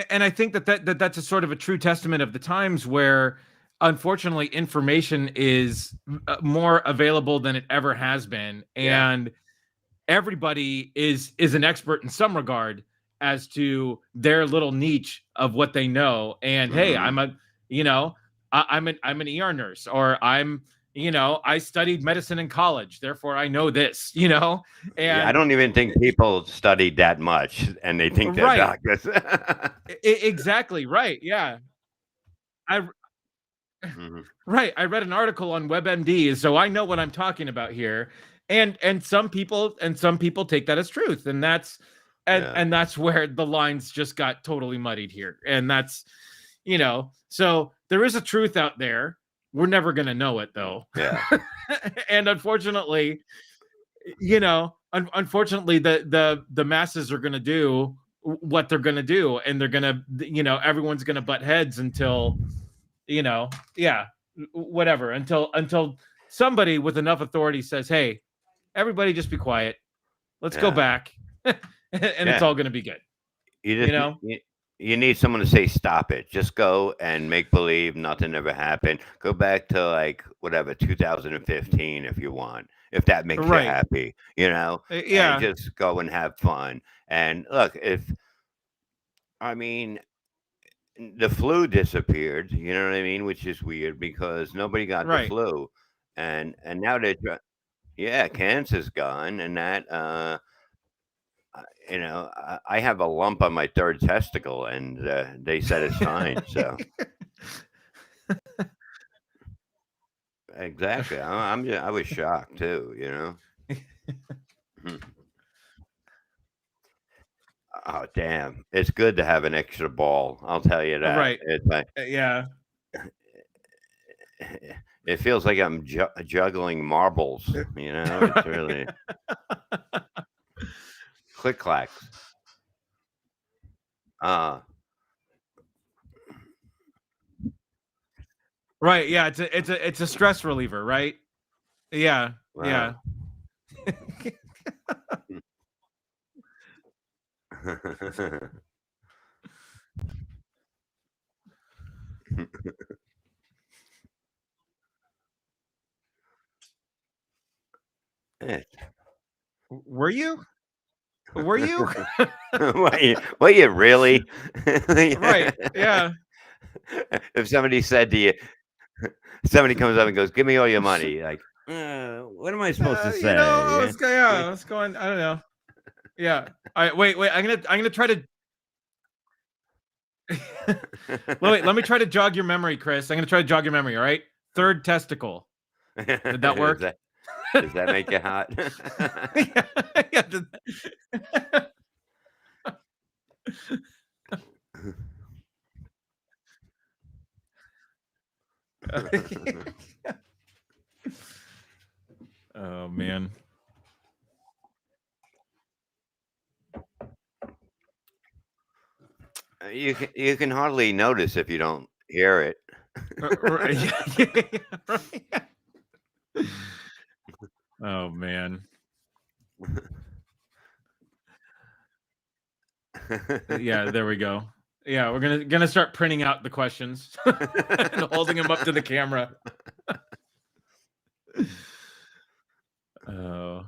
and I think that's a sort of a true testament of the times where, unfortunately, information is more available than it ever has been, Yeah. and everybody is an expert in some regard as to their little niche of what they know. And hey, Hmm. I'm an ER nurse, or I studied medicine in college, therefore I know this, Yeah, I and don't even think people studied that much, and they think they're right, doctors. exactly right, yeah. I Mhm. Right. I read an article on WebMD, so I know what I'm talking about here. And some people take that as truth, and that's and Yeah, and that's where the lines just got totally muddied here. And so there is a truth out there. We're never going to know it though. yeah, And unfortunately, unfortunately the masses are going to do what they're going to do, and they're going to everyone's going to butt heads until yeah, whatever, until somebody with enough authority says, hey, everybody just be quiet, let's go yeah, back, and it's yeah. all going to be good You you just know you need someone to say stop it. Just go and make believe nothing ever happened. Go back to like whatever 2015 if you want, if that makes you right. happy, and Yeah. just go and have fun. And look, if I mean the flu disappeared, you know what I mean, which is weird because nobody got the Right. flu, and now they're yeah, cancer's gone, and that I have a lump on my third testicle, and they said it's fine. So exactly, I was shocked too. Mhm. Oh damn, it's good to have an extra ball. I'll tell you that. Right. It's like Yeah. it feels like I'm juggling marbles. It's really click clacks. Uh, Right. Yeah, it's a stress reliever, right? Yeah. Yeah. wow. Eh. Were you What you really? right? Yeah. If somebody comes up and goes, "Give me all your money," like, what am I supposed to say? What's going, I don't know. Yeah. All right, wait, I'm gonna try to wait, let me try to jog your memory, Chris. I'm gonna try to jog your memory, all right? Third testicle. Did that Does work? that make you hot? Yeah, yeah, oh man. You can hardly notice if you don't hear it. Right. Yeah, right. Oh man. Yeah, there we go. Yeah, we're gonna start printing out the questions and holding them up to the camera. Oh.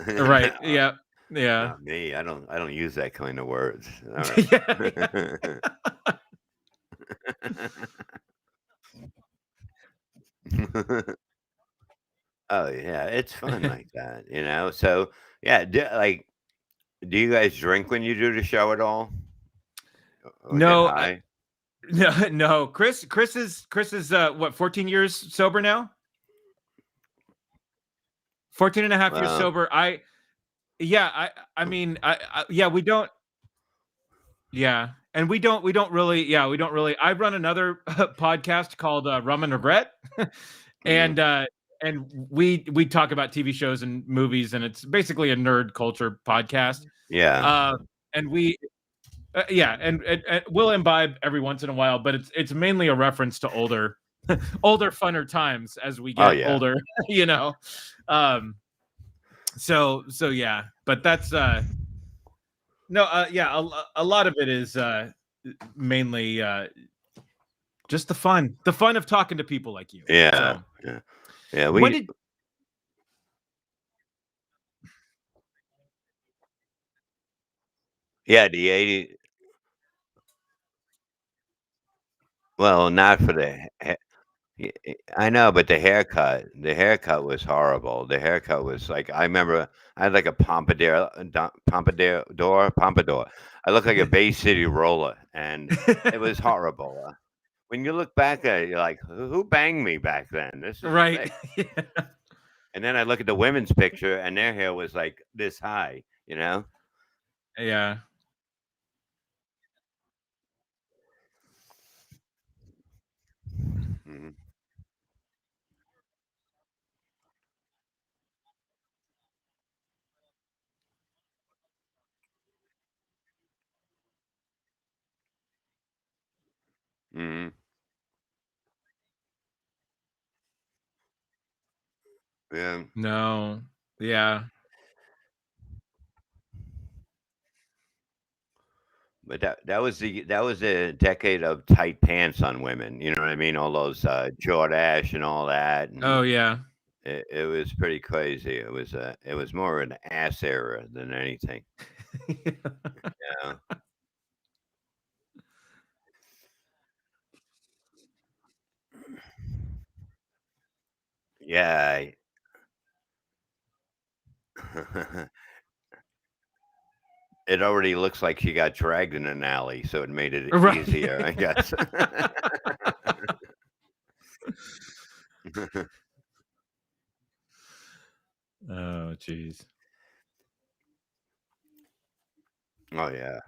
Right. No, Yeah. Yeah. not me. I don't use that kind of words. All Yeah. right. Oh yeah, it's fun like that, you know. So yeah, do you guys drink when you do the show at all, or get No, high? no. Chris is what, 14 years sober now? 14 and a half years Well, sober. I mean, yeah, we don't. Yeah, and we don't really. Yeah, we don't really. I run another podcast called Rum and Regret, mhm, and we talk about TV shows and movies, and it's basically a nerd culture podcast. yeah, And we, yeah, and we'll imbibe every once in a while, but it's mainly a reference to older, older funner times as we oh get yeah, older, you know. Um, so yeah, but that's no, yeah, a lot of it is mainly just the fun of talking to people like you. yeah, So yeah, yeah. what did Yeah, the 80. Well, not for I know, but the haircut was horrible. The haircut was like, I remember I had like a pompadour. I looked like a Bay City roller, and it was horrible. When you look back at it, you're like, who banged me back then? This is right? sick. And then I look at the women's picture, and their hair was like this high, you know? Yeah. Hmm. Hmm. Yeah. No. Yeah. But that was a decade of tight pants on women. You know what I mean? All those Jordache and all that, and Oh yeah. it was pretty crazy. It was more an ass era than anything. Yeah, yeah. It already looks like she got dragged in an alley, so it made it Right. easier, I guess. Oh jeez. Oh yeah.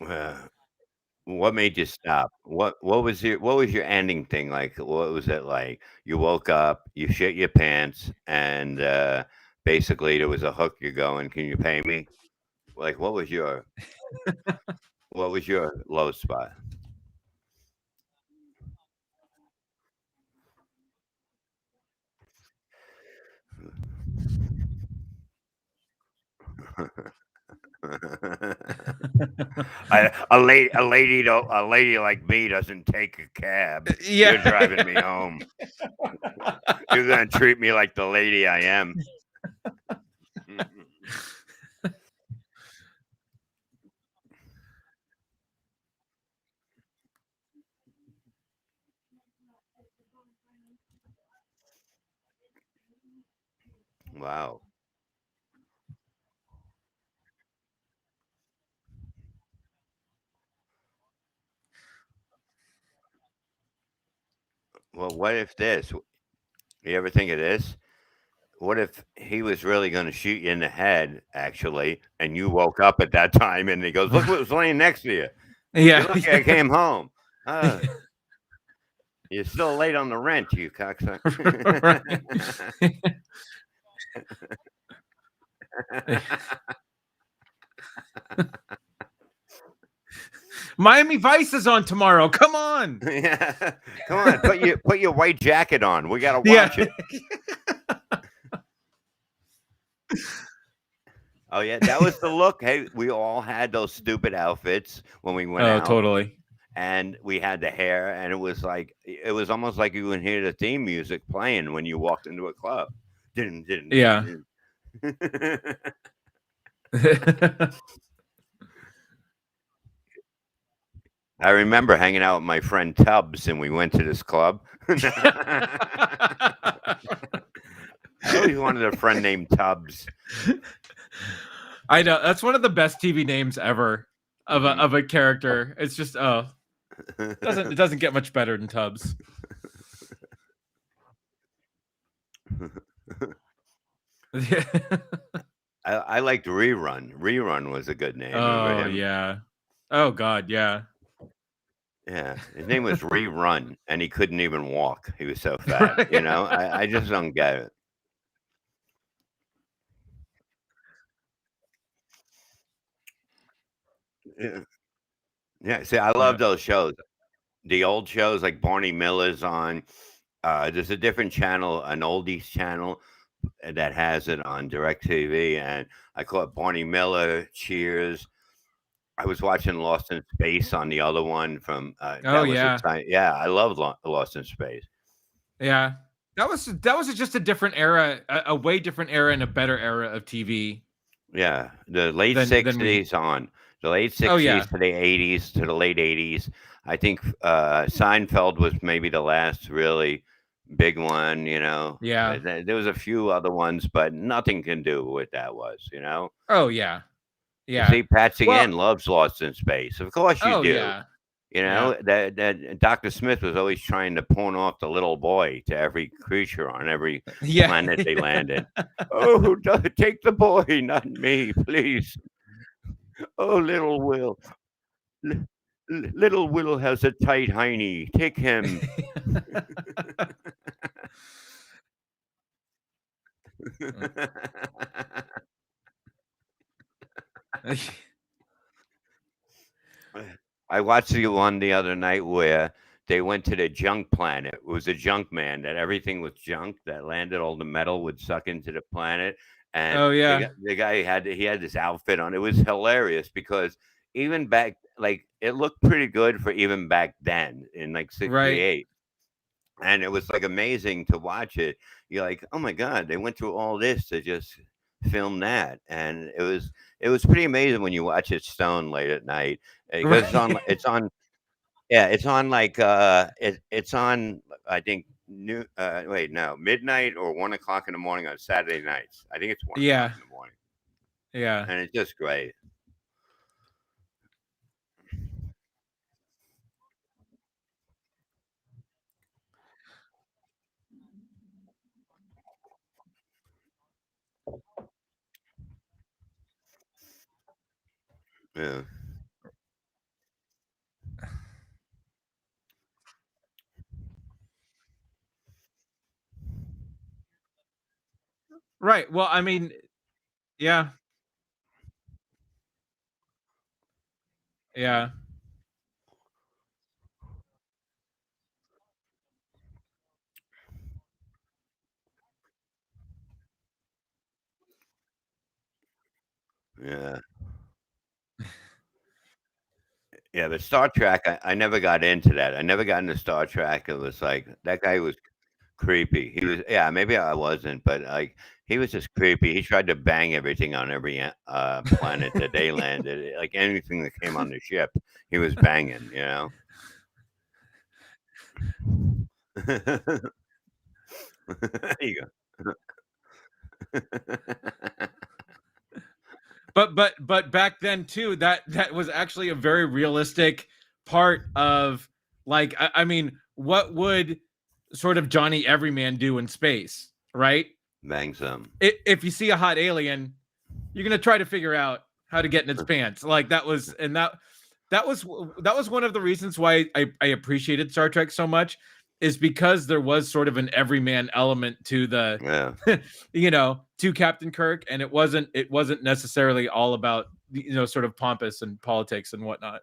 Well, what made you stop? What was your ending thing like? What was it like? You woke up, you shit your pants, and basically there was a hook. You're going, can you pay me? Like, what was your low spot? A lady like me doesn't take a cab. Yeah. You're driving me home. You're gonna treat me like the lady I am. Wow. Well, what if this? You ever think of this? What if he was really going to shoot you in the head, actually, and you woke up at that time, and he goes, "Look what was laying next to you. You're Yeah. lucky I came home. You're still late on the rent, you cocksucker." Right. Miami Vice is on tomorrow. Come on. Yeah, come on. Put your white jacket on. We gotta watch it. Oh yeah, that was the look. Hey, we all had those stupid outfits when we went out. Oh, totally. And we had the hair, and it was almost like you would hear the theme music playing when you walked into a club. Yeah. I remember hanging out with my friend Tubbs, and we went to this club. I always wanted a friend named Tubbs. I know, that's one of the best TV names ever of a character. It's just it doesn't get much better than Tubbs. I liked Rerun. Rerun was a good name. Oh yeah. Oh God, yeah. Yeah, his name was Rerun, and he couldn't even walk. He was so fat. You know, I just don't get it. Yeah. See, I love those shows. The old shows like Barney Miller's on. There's a different channel, an oldies channel that has it on DirecTV, and I call it Barney Miller. Cheers. I was watching Lost in Space on the other one from. Yeah. I love Lost in Space. Yeah, that was just a different era, a way different era, and a better era of TV. Yeah, the late 60s on. The late 60s to the 80s to the late 80s. I think Seinfeld was maybe the last really big one, you know. Yeah. There was a few other ones, but nothing can do what that was, you know. Oh, yeah. Yeah. You see, Patsy Ann loves Lost in Space. Of course you do. Yeah. You know, that Dr. Smith was always trying to pawn off the little boy to every creature on every planet they landed. Oh, take the boy, not me, please. Oh, little Will. Little Will has a tight hiney. Take him. I watched the one the other night where they went to the junk planet. It was a junk man, that everything was junk that landed, all the metal would suck into the planet. And the guy had this outfit on. It was hilarious because even back, like, it looked pretty good for even back then in like 68. Right. And it was like amazing to watch it. You're like, oh my God, they went through all this to just film that. And it was pretty amazing when you watch it stoned late at night. Because it's on I think midnight or 1 o'clock in the morning on Saturday nights. I think it's 1 o'clock in the morning. Yeah. And it's just great. Yeah. Right. Well, I mean, yeah. Yeah. Yeah. Yeah, but Star Trek, I never got into that. I never got into Star Trek. It was like that guy was creepy. He was, maybe I wasn't, but like he was just creepy. He tried to bang everything on every planet that they landed. Like anything that came on the ship, he was banging. You know. There you go. But back then too, that was actually a very realistic part of, like, I mean, what would sort of Johnny Everyman do in space, right? Bang some. If you see a hot alien, you're gonna try to figure out how to get in its pants. Like that was one of the reasons why I appreciated Star Trek so much, is because there was sort of an everyman element to the, to Captain Kirk, and it wasn't necessarily all about, sort of pompous and politics and whatnot.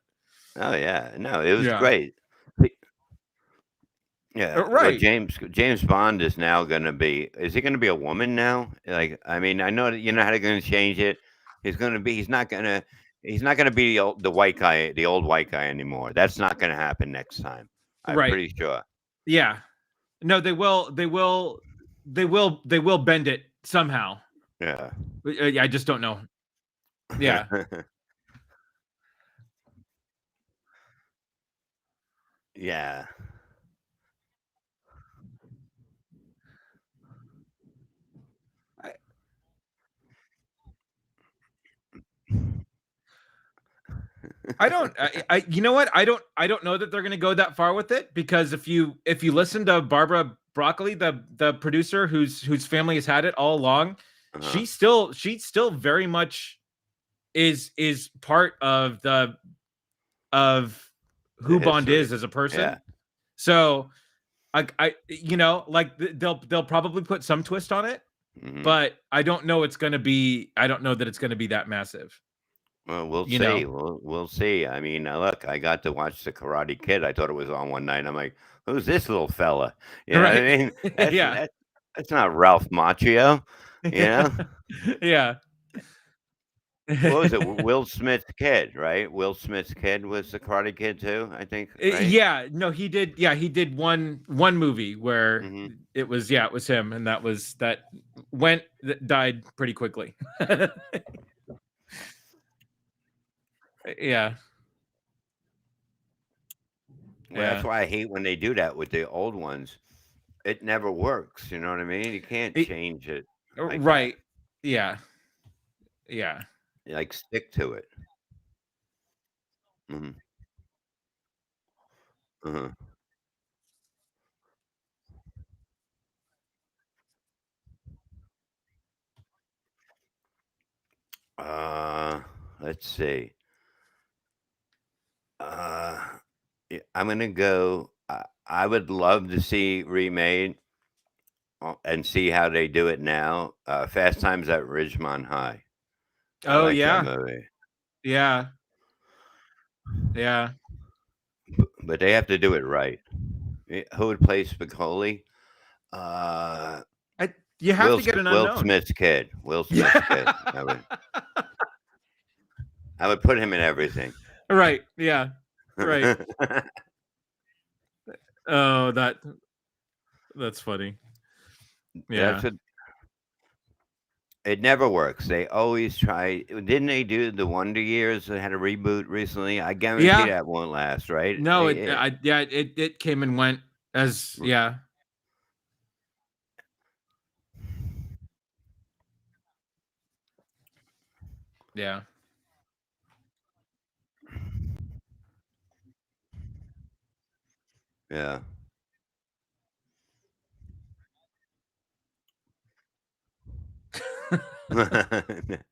Oh yeah, no, it was great. Yeah, well, Right. James Bond is now going to be. Is he going to be a woman now? Like, I mean, I know that you know how they're going to change it. He's going to be. He's not going to. He's not going to be the white guy, the old white guy anymore. That's not going to happen next time. I'm Right. pretty sure. Yeah. No, they will. They will bend it somehow. Yeah. I just don't know. Yeah. Yeah. I don't. You know what? I don't know that they're going to go that far with it, because if you listen to Barbara Broccoli, the producer whose family has had it all along, she still very much is part of who Bond is as a person. Yeah. So I you know, like they'll probably put some twist on it, but I don't know it's going to be. I don't know that it's going to be that massive. Well, we'll see. We'll see. I mean, look, I got to watch The Karate Kid. I thought it was on one night. I'm like, who's this little fella? You know what I mean? That's not Ralph Macchio. You know? Yeah. What was it? Will Smith's kid, right? Will Smith's kid was The Karate Kid too, I think. Right? Yeah. No, he did. Yeah, he did one movie where it was him, and that died pretty quickly. Yeah. Well, that's why I hate when they do that with the old ones. It never works. You know what I mean? You can't change it. Like right. That. Yeah. Yeah. Like, stick to it. Mm-hmm. Uh-huh. Let's see. I'm gonna go. I would love to see remade and see how they do it now. Fast Times at Ridgemont High. I like that movie. Yeah. Yeah. But they have to do it right. Who would play Spicoli? You have to get an unknown. Will Smith's kid. Will Smith's kid. I would put him in everything. Right. Yeah. Right. Oh, that's funny. Yeah. It never works. They always try. Didn't they do the Wonder Years that had a reboot recently? I guarantee that won't last, right? No, it came and went as Yeah. Yeah.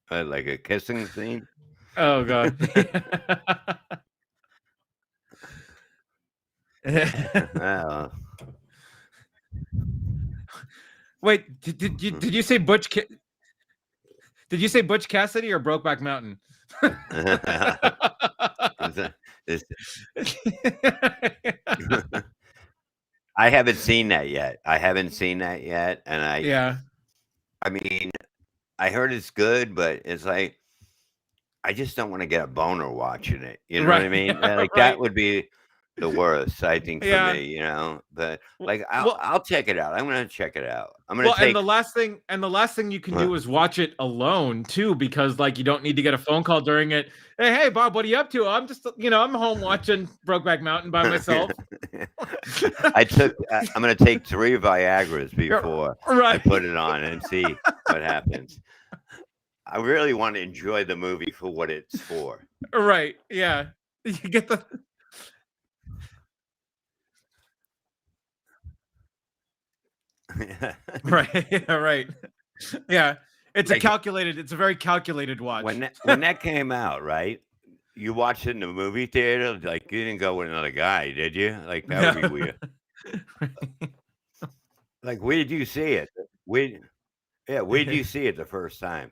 Like a kissing scene? Oh god. Wait, did you say Butch? Did you say Butch Cassidy or Brokeback Mountain? I haven't seen that yet. And I mean, I heard it's good, but it's like I just don't want to get a boner watching it. You know what I mean? Like that would be the worst, I think, for me. You know, but like I'll check it out. I'm gonna check it out. I'm gonna take. And the last thing you can do is watch it alone too, because like you don't need to get a phone call during it. Hey Bob, what are you up to? I'm just I'm home watching Brokeback Mountain by myself. I'm gonna take 3 Viagra's before I put it on and see what happens. I really want to enjoy the movie for what it's for. Right. Yeah. You get the. Right. Right. Yeah. It's like, it's a very calculated watch. When that came out, right? You watched it in the movie theater, like you didn't go with another guy, did you? Like that would be weird. Like, where did you see it? Where did you see it the first time?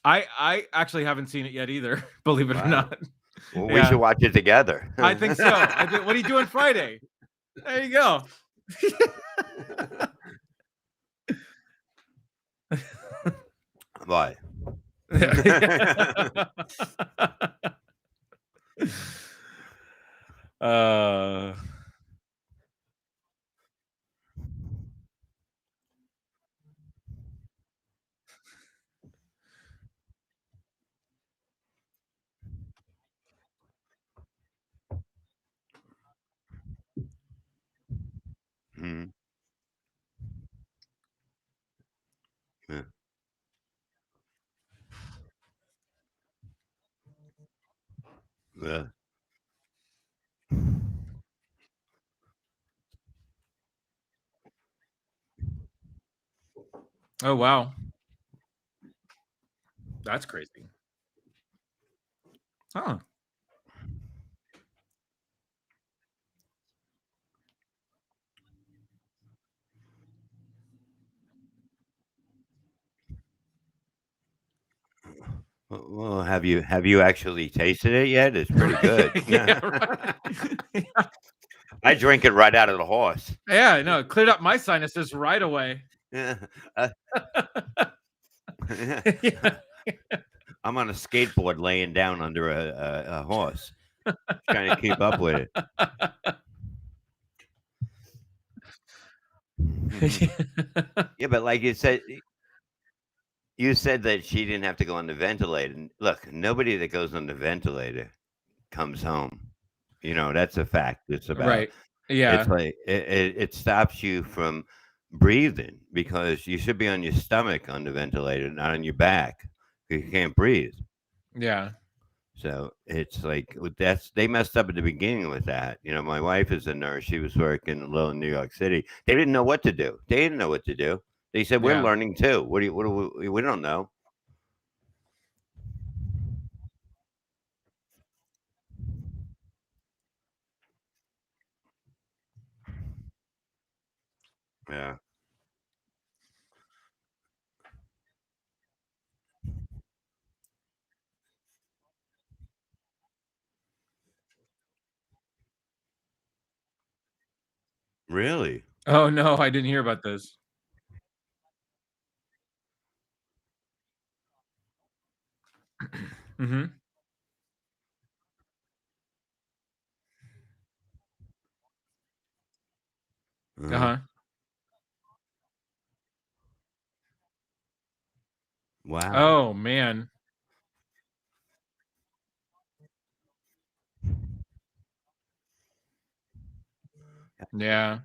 I actually haven't seen it yet either, believe it or not. Well, we should watch it together. I think so. What are you doing Friday? There you go. What? Hmm. Yeah. Yeah. Oh, wow. That's crazy. Huh. Well, have you actually tasted it yet? It's pretty good. Yeah, right. I drink it right out of the horse. Yeah, no, it cleared up my sinuses right away. Yeah. Yeah. I'm on a skateboard laying down under a horse, trying to keep up with it. Yeah, but like you said that she didn't have to go on the ventilator. And look, nobody that goes on the ventilator comes home. You know, that's a fact. It's about Right. Yeah. It's like it stops you from breathing because you should be on your stomach on the ventilator, not on your back. You can't breathe. Yeah. So it's like they messed up at the beginning with that. You know, my wife is a nurse. She was working a little in New York City. They didn't know what to do. They didn't know what to do. They said, "We're Yeah. learning too. What do we don't know." Yeah. Really? Oh, no, I didn't hear about this. Mhm. Uh-huh. Uh-huh. Wow. Oh, man. Yeah.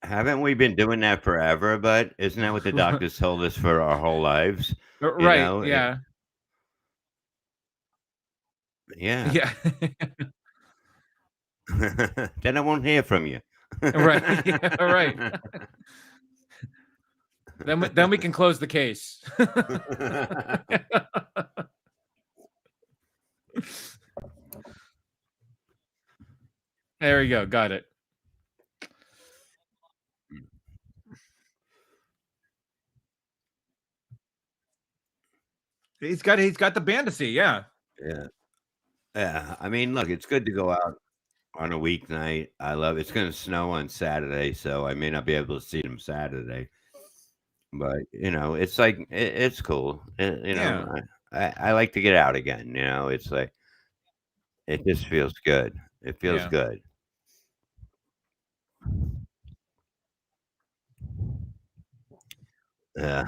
Haven't we been doing that forever? But isn't that what the doctors told us for our whole lives? You Right, know? yeah. Yeah. Yeah. Then I won't hear from you. Right. Yeah, right. Then we can close the case. There you go. Got it. He's got the fantasy, yeah. Yeah. Yeah. I mean, look, it's good to go out on a weeknight. I love it's gonna snow on Saturday, so I may not be able to see them Saturday. But you know, it's like it's cool. You know, Yeah. I like to get out again. You know, it's like it just feels good. It feels Yeah. good. Yeah.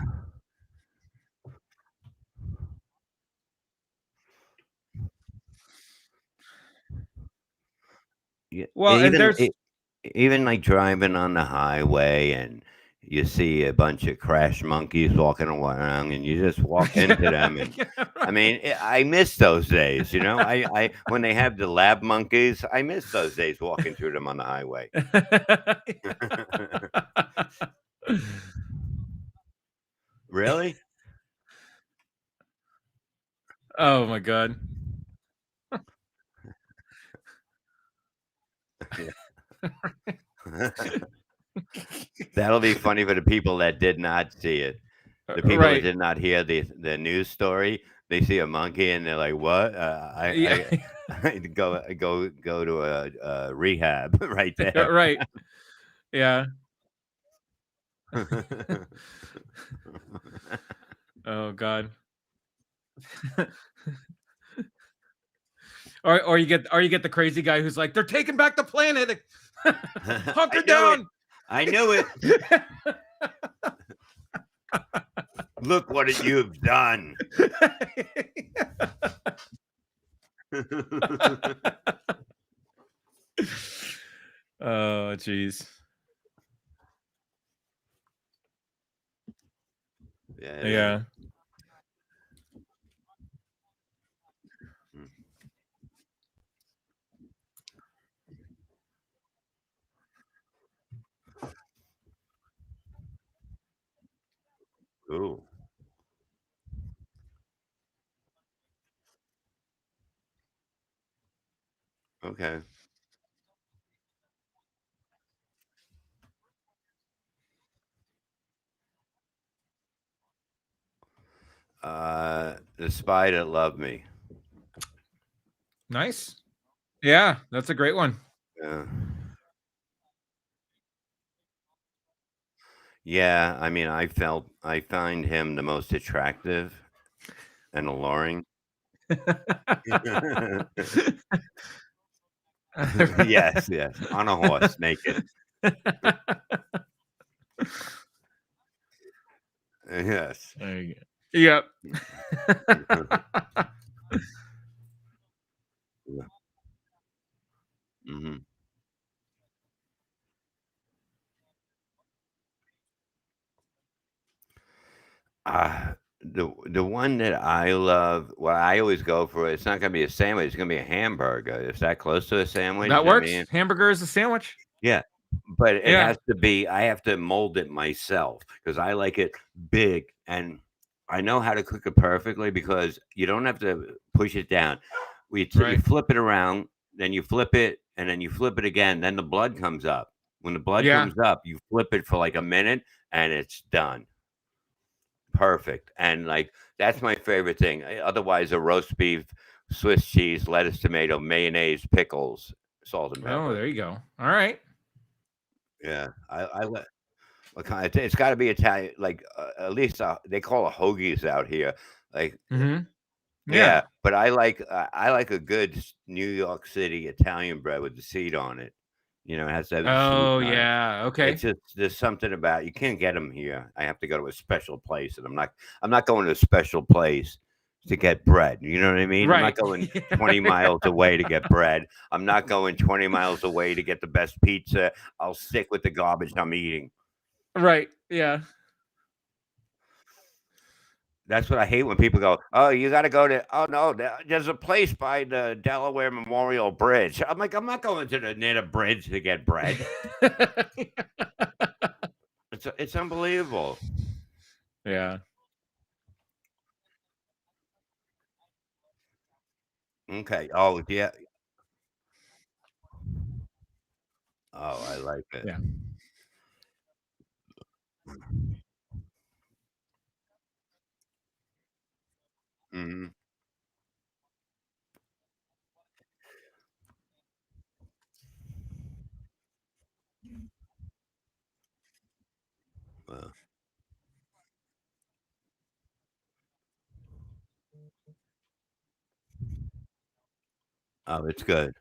Yeah, Well, and there's even like driving on the highway and you see a bunch of crash monkeys walking around and you just walk into them and Yeah, I right. mean, I miss those days, you know. I when they have the lab monkeys, I miss those days walking through them on the highway. Really? Oh my god. That'll be funny for the people that did not see it. The people that Right. did not hear the news story, they see a monkey and they're like, "What? I go to a rehab right there." Right. Yeah. Oh God. Or you get the crazy guy who's like, they're taking back the planet. Hunker down. I knew it. Look what you've done. Oh, jeez. Yeah. Ooh. Okay. The Spy That Loved Me. Nice. Yeah, that's a great one. Yeah. Yeah, I mean, I find him the most attractive and alluring. Yes, yes, on a horse, naked. Yes. There you go. Yep. Yeah. Mhm. The one that I love, what I always go for, it's not gonna be a sandwich, it's gonna be a hamburger. Is that close to a sandwich? That I works. mean, Hamburger is a sandwich. yeah, but it Yeah. has to be, I have to mold it myself because I like it big, and I know how to cook it perfectly because you don't have to push it down. You Right. flip it around, then you flip it, and then you flip it again, then the blood comes up. When the blood Yeah. comes up, you flip it for like a minute, and it's done. Perfect, and, like, that's my favorite thing. Otherwise, a roast beef, Swiss cheese, lettuce, tomato, mayonnaise, pickles, salt and Oh, pepper. there you go. All right. Yeah, I let what kind it's gotta be Italian, like, at least, they call it hoagies out here, like, Mm-hmm. yeah, Yeah. but I like a good New York City Italian bread with the seed on it. It has to have the seeds Oh, on it. yeah. It's Okay. just there's something about you can't get them here. I have to go to a special place, and I'm not going to a special place to get bread. You know what I mean? I'm not Right. going 20 miles away to get bread. I'm not going 20 miles away to get the best pizza. I'll stick with the garbage I'm eating. Right. Yeah. That's what I hate when people go, "Oh, you got to go to." Oh no, there's a place by the Delaware Memorial Bridge. I'm like, I'm not going to the near the bridge to get bread. It's unbelievable. Yeah. Okay. Oh yeah. Oh, I like it. Yeah. Mhm. Well, oh, it's good.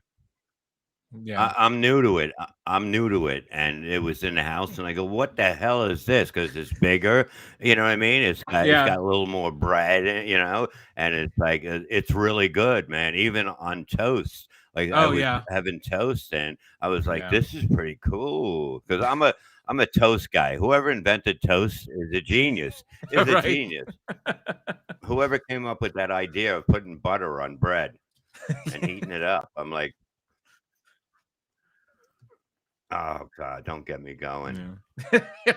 Yeah. I'm new to it. I'm new to it, and it was in the house, and I go, "What the hell is this?" Because it's bigger. You know what I mean? It's Yeah. got a little more bread, and it's like it's really good, man. Even on toast, like I Oh, was yeah. having toast, and I was like, Yeah. "This is pretty cool." Because I'm a toast guy. Whoever invented toast is a genius. Is a Right. genius. Whoever came up with that idea of putting butter on bread and heating it up, I'm like, oh god, don't get me going. Yeah.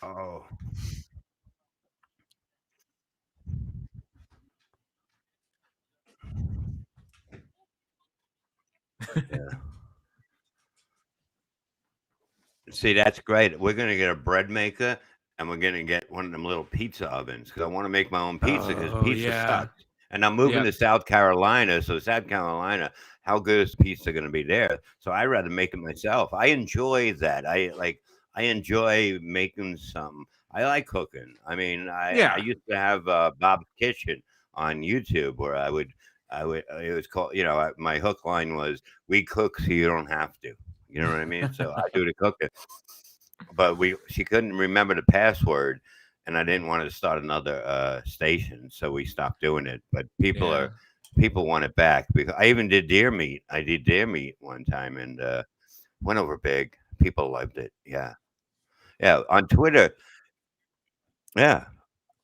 Oh, yeah. See, that's great. We're gonna get a bread maker, and we're gonna get one of them little pizza ovens because I want to make my own pizza because Oh pizza yeah. sucks. And I'm moving to South Carolina, so South Carolina, how good is pizza gonna be there? So I rather make it myself. I enjoy that. I enjoy making some. I like cooking. I mean, I used to have Bob's Kitchen on YouTube where I would it was called, my hook line was, "We cook so you don't have to." You know what I mean? So I do the cooking. But she couldn't remember the password, and I didn't want to start another station, so we stopped doing it. But people want it back because I even did deer meat. I did deer meat one time and went over big. People loved it. Yeah, yeah. On Twitter, yeah.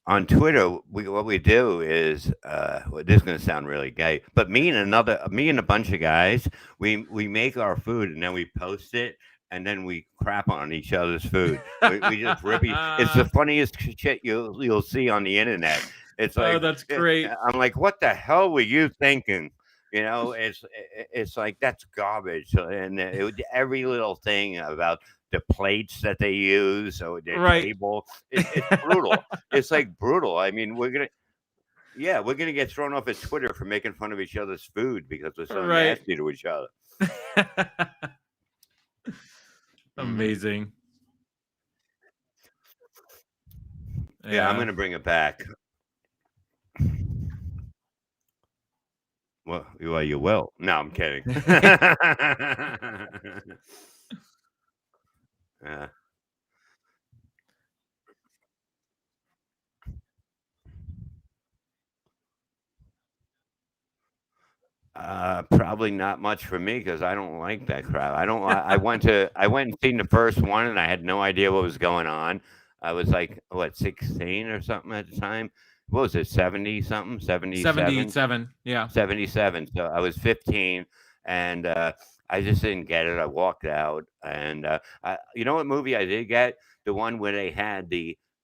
On Twitter, what we do is, well, this is going to sound really gay, but me and a bunch of guys, we make our food and then we post it and then we crap on each other's food. We just rip it. It's the funniest shit you'll see on the internet. It's Oh, like that's great. I'm like, what the hell were you thinking? It's like that's garbage, and every little thing about the plates that they use or their table, it's brutal. It's like brutal. I mean, we're gonna get thrown off at Twitter for making fun of each other's food because we're so nasty to each other. Amazing. Yeah, I'm gonna bring it back. Well, you will. No, I'm kidding. Yeah. Probably not much for me because I don't like that crap. I don't. I went and seen the first one, and I had no idea what was going on. I was like, what, 16 or something at the time. What was it, 70 something, 77? 77, yeah. 77. So I was 15, and I just didn't get it. I walked out, and you know what movie I did get? The one where they had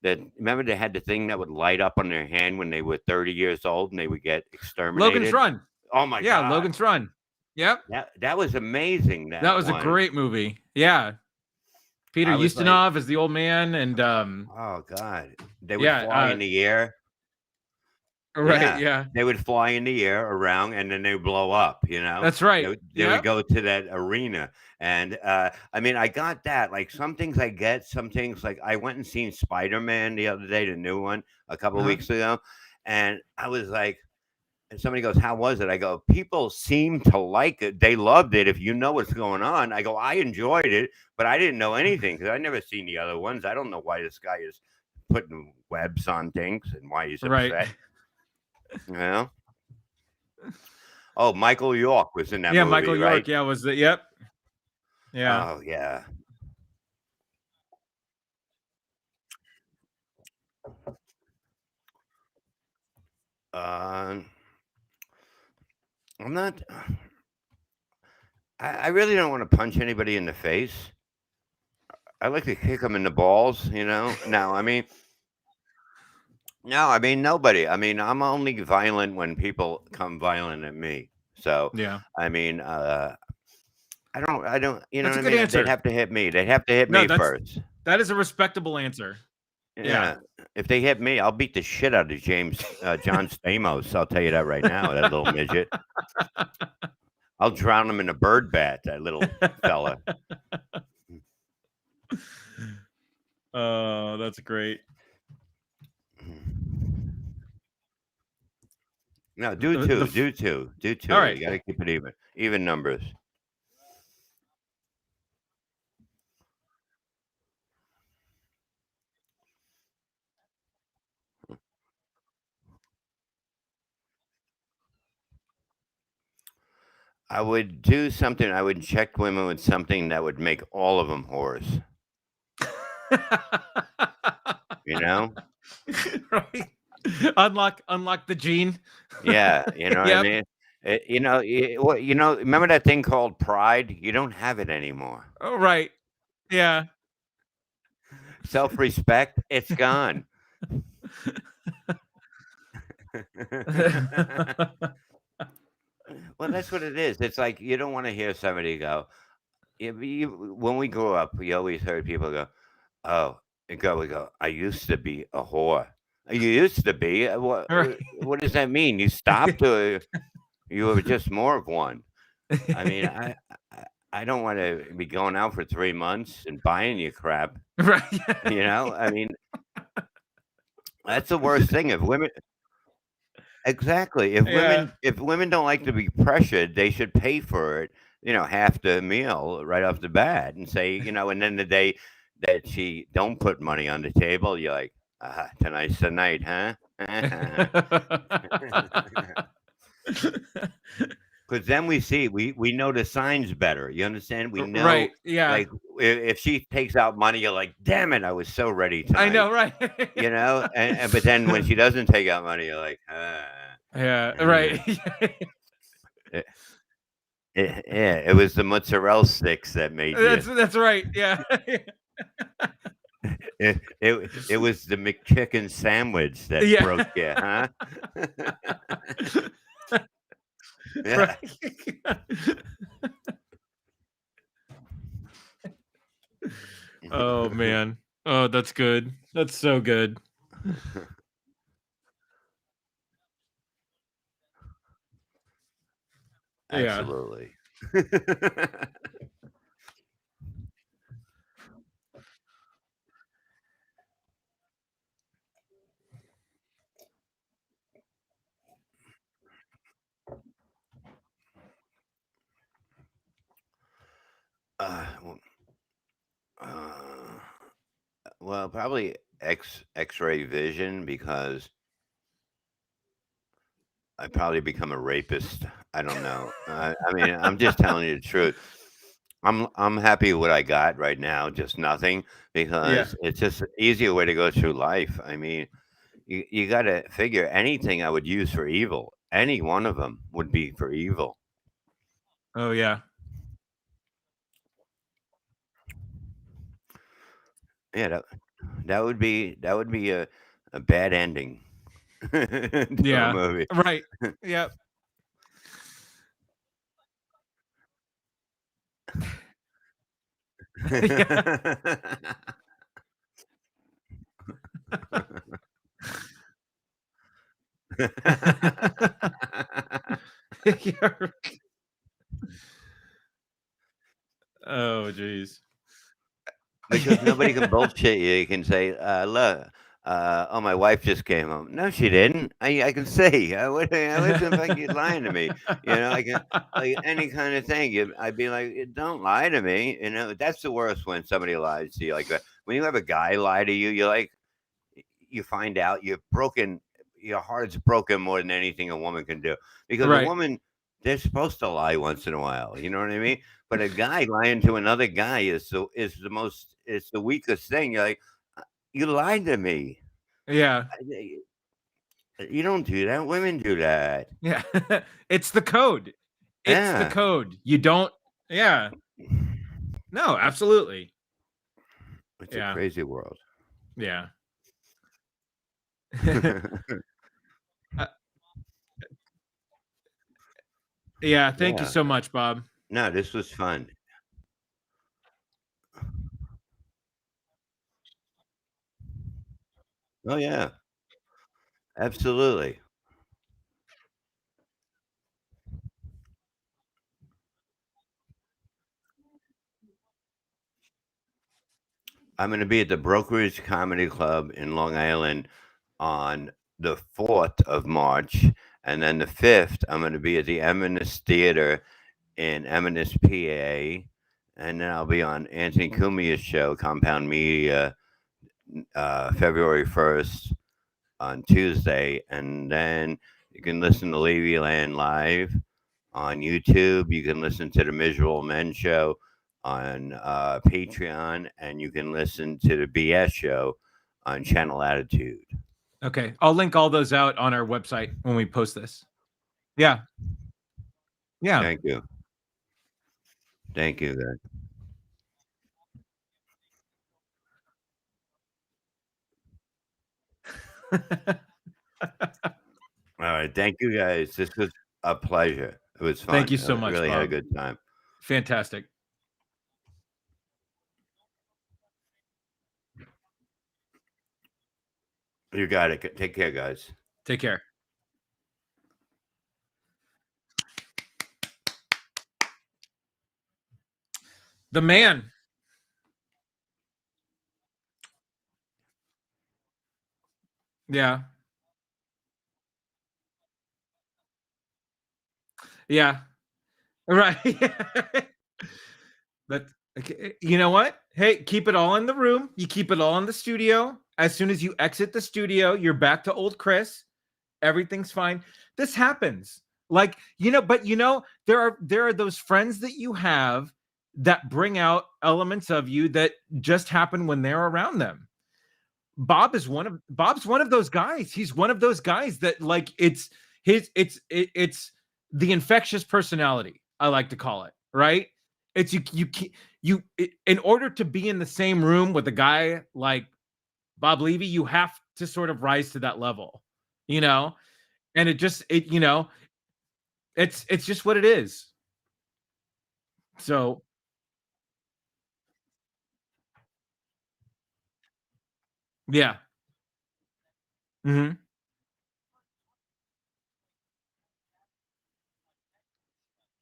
remember they had the thing that would light up on their hand when they were 30 years old and they would get exterminated. Logan's Run. Oh my God. Logan's Run. Yep. That was amazing. That was a great movie. Yeah. Peter Ustinov is the old man, and oh God, they would fly in the air. Right. Yeah. They would fly in the air around, and then they would blow up. That's right. They would go to that arena, and I mean, I got that. Like some things I get, some things like I went and seen Spider-Man the other day, the new one, a couple of weeks ago, and I was like. And somebody goes, "How was it?" I go, "People seem to like it. They loved it. If you know what's going on," I go, "I enjoyed it, but I didn't know anything because I never seen the other ones. I don't know why this guy is putting webs on things and why he's upset." You know? Oh, Michael York was in that movie. Yeah, Michael York. Right? Yeah, was it? Yep. Yeah. Oh yeah. I'm not. I really don't want to punch anybody in the face. I like to kick them in the balls. No, I mean, nobody. I mean, I'm only violent when people come violent at me. So yeah. I mean, I don't. You know That's what a I good mean? answer. They'd have to hit me. They'd have to hit me first. That is a respectable answer. Yeah. If they hit me, I'll beat the shit out of John Stamos. I'll tell you that right now. That little midget. I'll drown him in a bird bath. That little fella. Oh, that's great. No, do two. All right. You got to keep it even numbers. I would do something. I would check women with something that would make all of them whores. You know? Right. Unlock the gene. Yeah, you know what I mean? Remember that thing called pride? You don't have it anymore. Oh, right. Yeah. Self-respect, it's gone. Well, that's what it is. It's like you don't want to hear somebody go, when we grew up, we always heard people go, "Oh," and we go, "I used to be a whore." You used to be. What does that mean? You stopped, or you were just more of one? I mean, I don't want to be going out for 3 months and buying you crap. Right. I mean, that's the worst thing. If women Exactly. If women don't like to be pressured, they should pay for it, half the meal right off the bat and say, and then the day that she don't put money on the table, you're like, tonight's the night, huh? Because then we know the signs better. You understand? We know, right. Yeah. like, if she takes out money, you're like, damn it, I was so ready tonight. I know, right? But then when she doesn't take out money, you're like, yeah, right. It was the mozzarella sticks that made you. That's right. Yeah. It was the McChicken sandwich that broke you, huh? Yeah. Oh man. Oh, that's good. That's so good. Absolutely. Well, probably X-ray vision, because I'd probably become a rapist. I don't know. I mean, I'm just telling you the truth. I'm happy with what I got right now, just nothing, because it's just an easier way to go through life. I mean, you got to figure anything I would use for evil, any one of them would be for evil. Oh yeah. Yeah, that would be a bad ending to a movie. Right. Yep. Oh jeez. Because nobody can bullshit you. You can say, "Look, oh, my wife just came home." No, she didn't. I can see. I wouldn't think you're lying to me. I can, like, any kind of thing. I'd be like, "Don't lie to me." That's the worst, when somebody lies to you. Like, when you have a guy lie to you, you're like, you find out you're broken. Your heart's broken more than anything a woman can do. Because a woman, they're supposed to lie once in a while. You know what I mean? But a guy lying to another guy is the weakest thing. You're like, you lied to me. Yeah. You don't do that. Women do that. Yeah. It's the code. It's the code. You don't. Yeah. No, absolutely. It's a crazy world. Yeah. Yeah. Thank you so much, Bob. No, this was fun. Oh yeah, absolutely. I'm going to be at the Brokerage Comedy Club in Long Island on the 4th of March. And then the 5th, I'm going to be at the Eminence Theater in Eminence, PA. And then I'll be on Anthony Cumia's show, Compound Media, February 1st on Tuesday. And then you can listen to Levy Land live on YouTube. You can listen to the Miserable Men show on Patreon, and you can listen to the BS show on Channel Attitude. Okay, I'll link all those out on our website when we post this. Yeah. Thank you. Thank you, guys. All right, thank you, guys. This was a pleasure. It was fun. Thank you so much. Really Bob. had a good time. Fantastic. You got it. Take care, guys. Take care. The man. Yeah. Yeah. Right. But you know what? Hey, keep it all in the room. You keep it all in the studio. As soon as you exit the studio, you're back to old Chris. Everything's fine. This happens. Like, but there are those friends that you have that bring out elements of you that just happen when they're around them. Bob's one of those guys. He's one of those guys that, like, it's the infectious personality, I like to call it, right? It's in order to be in the same room with a guy like Bob Levy, you have to sort of rise to that level, and it's just what it is. So yeah. Hmm.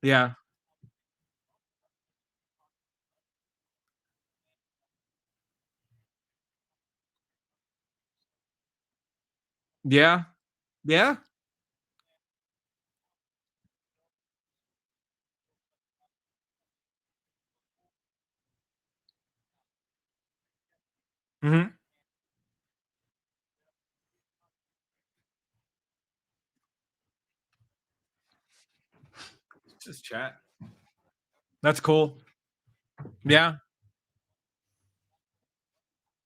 Yeah. Yeah. Yeah. Hmm. Just chat. That's cool. Yeah.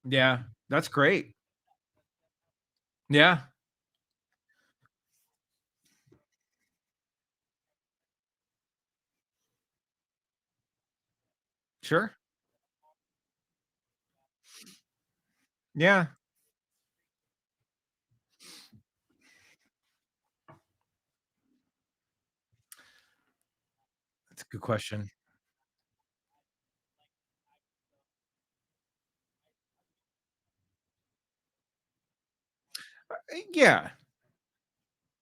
Yeah. That's great. Yeah. Sure. Yeah. That's a good question. Yeah.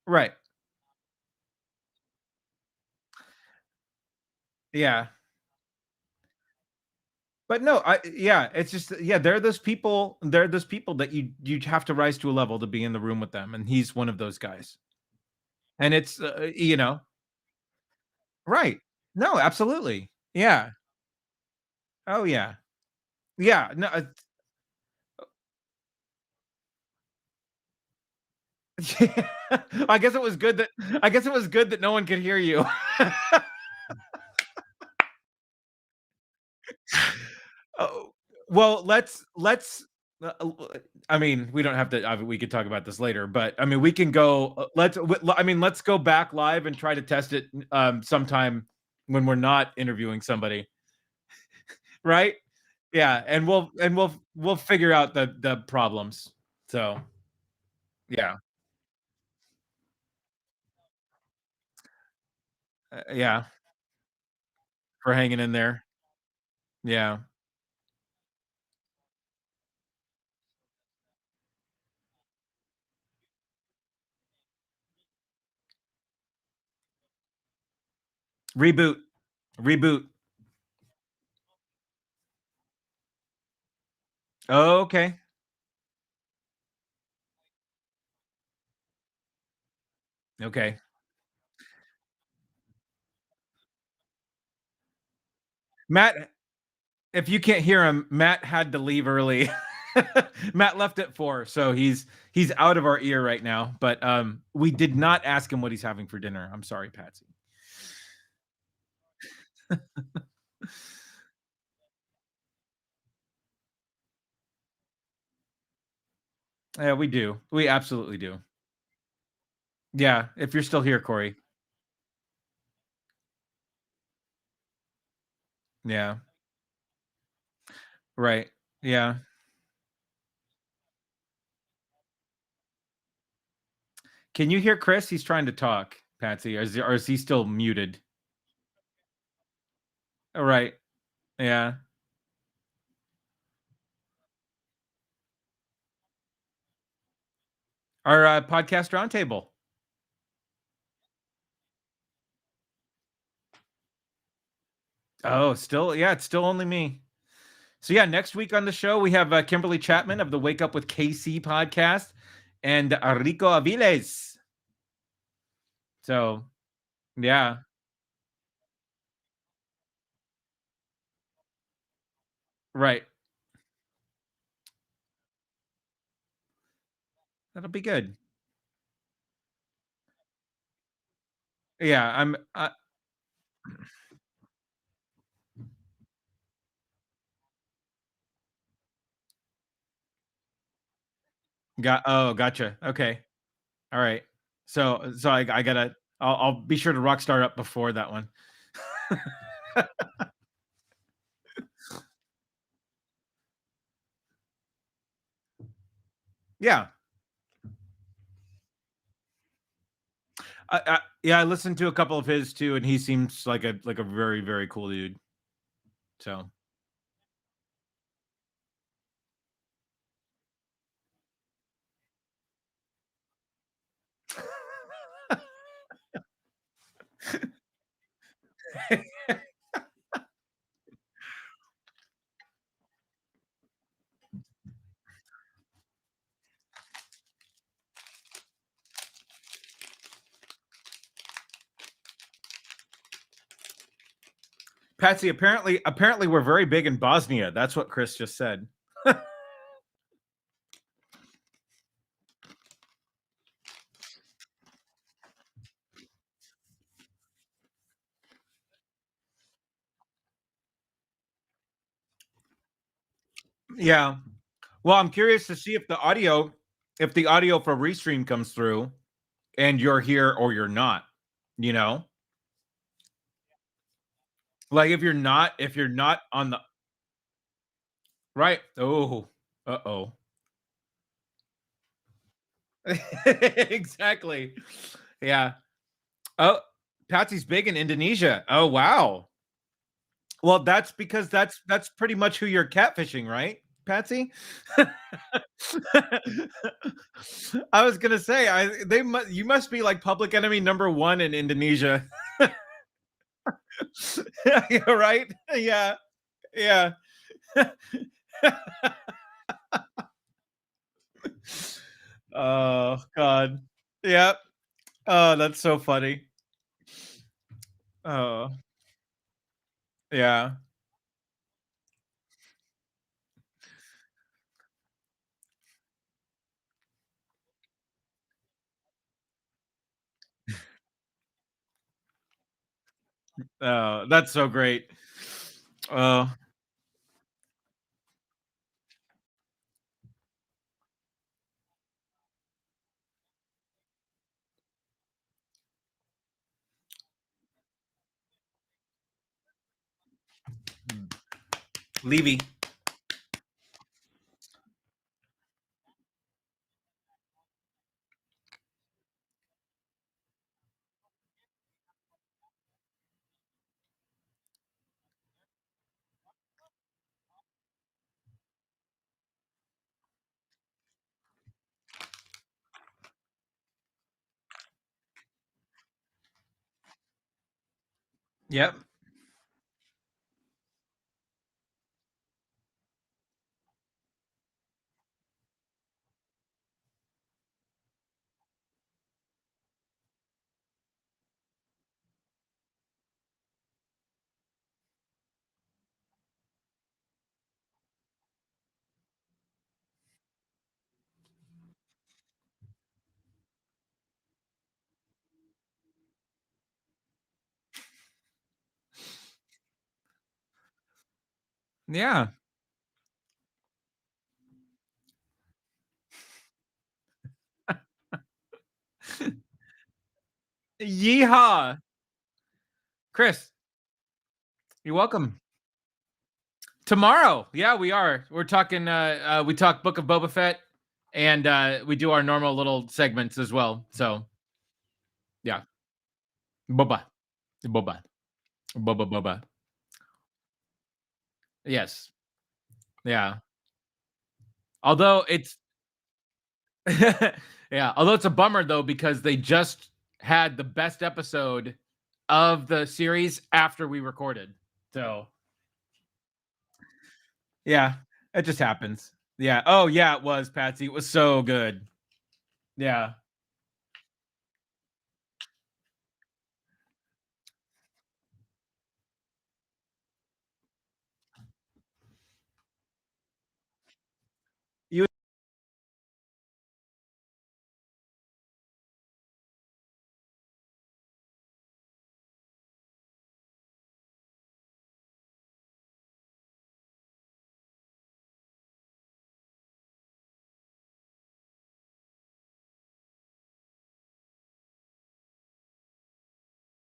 Right. Yeah. But no, yeah, it's just, yeah, there are those people that you have to rise to a level to be in the room with them, and he's one of those guys. And it's right. No, absolutely. Yeah. Oh yeah. Yeah. No, I guess it was good that no one could hear you. Oh, well, I mean, we don't have to, we could talk about this later, but I mean, we can go, let's go back live and try to test it sometime when we're not interviewing somebody, right? Yeah, and we'll figure out the problems. So, yeah. Yeah, for hanging in there. Yeah. Reboot. Reboot. Oh, okay. Okay. Matt, if you can't hear him, Matt had to leave early. Matt left at 4, so he's out of our ear right now. But we did not ask him what he's having for dinner. I'm sorry, Patsy. Yeah, we do. We absolutely do. Yeah, if you're still here, Corey. Yeah. Right. Yeah. Can you hear Chris? He's trying to talk, Patsy. Or is he still muted? All right. Yeah. Our podcast roundtable. Oh, still, yeah, it's still only me. So yeah, next week on the show we have Kimberly Chapman of the Wake Up with KC podcast and Rico Aviles. So yeah, right. That'll be good. Yeah, I'm. Gotcha. Okay. All right. So I gotta. I'll be sure to rock start up before that one. Yeah. Yeah, I listened to a couple of his too, and he seems like a very very cool dude. So Patsy, apparently we're very big in Bosnia. That's what Chris just said. Yeah. Well, I'm curious to see if the audio for Restream comes through and you're here or you're not, you know? Like if you're not on the right. Oh. Uh-oh. Exactly. Yeah. Oh, Patsy's big in Indonesia. Oh, wow. Well, that's because that's pretty much who you're catfishing, right, Patsy? I was gonna say, you must be like public enemy number one in Indonesia. Yeah, right? Yeah, yeah. Oh God. Yep. Oh, that's so funny. Oh, yeah. Oh, that's so great. Oh, Levy. Yep. Yeah. Yeehaw. Chris, you're welcome. Tomorrow, yeah, we are. We're talking. We talk Book of Boba Fett, and we do our normal little segments as well. So, yeah, Boba, Boba, Boba, Boba. Yes, yeah. Although it's Yeah, although it's a bummer though because they just had the best episode of the series after we recorded. So yeah, it just happens. Yeah. Oh yeah, it was, Patsy. It was so good. Yeah.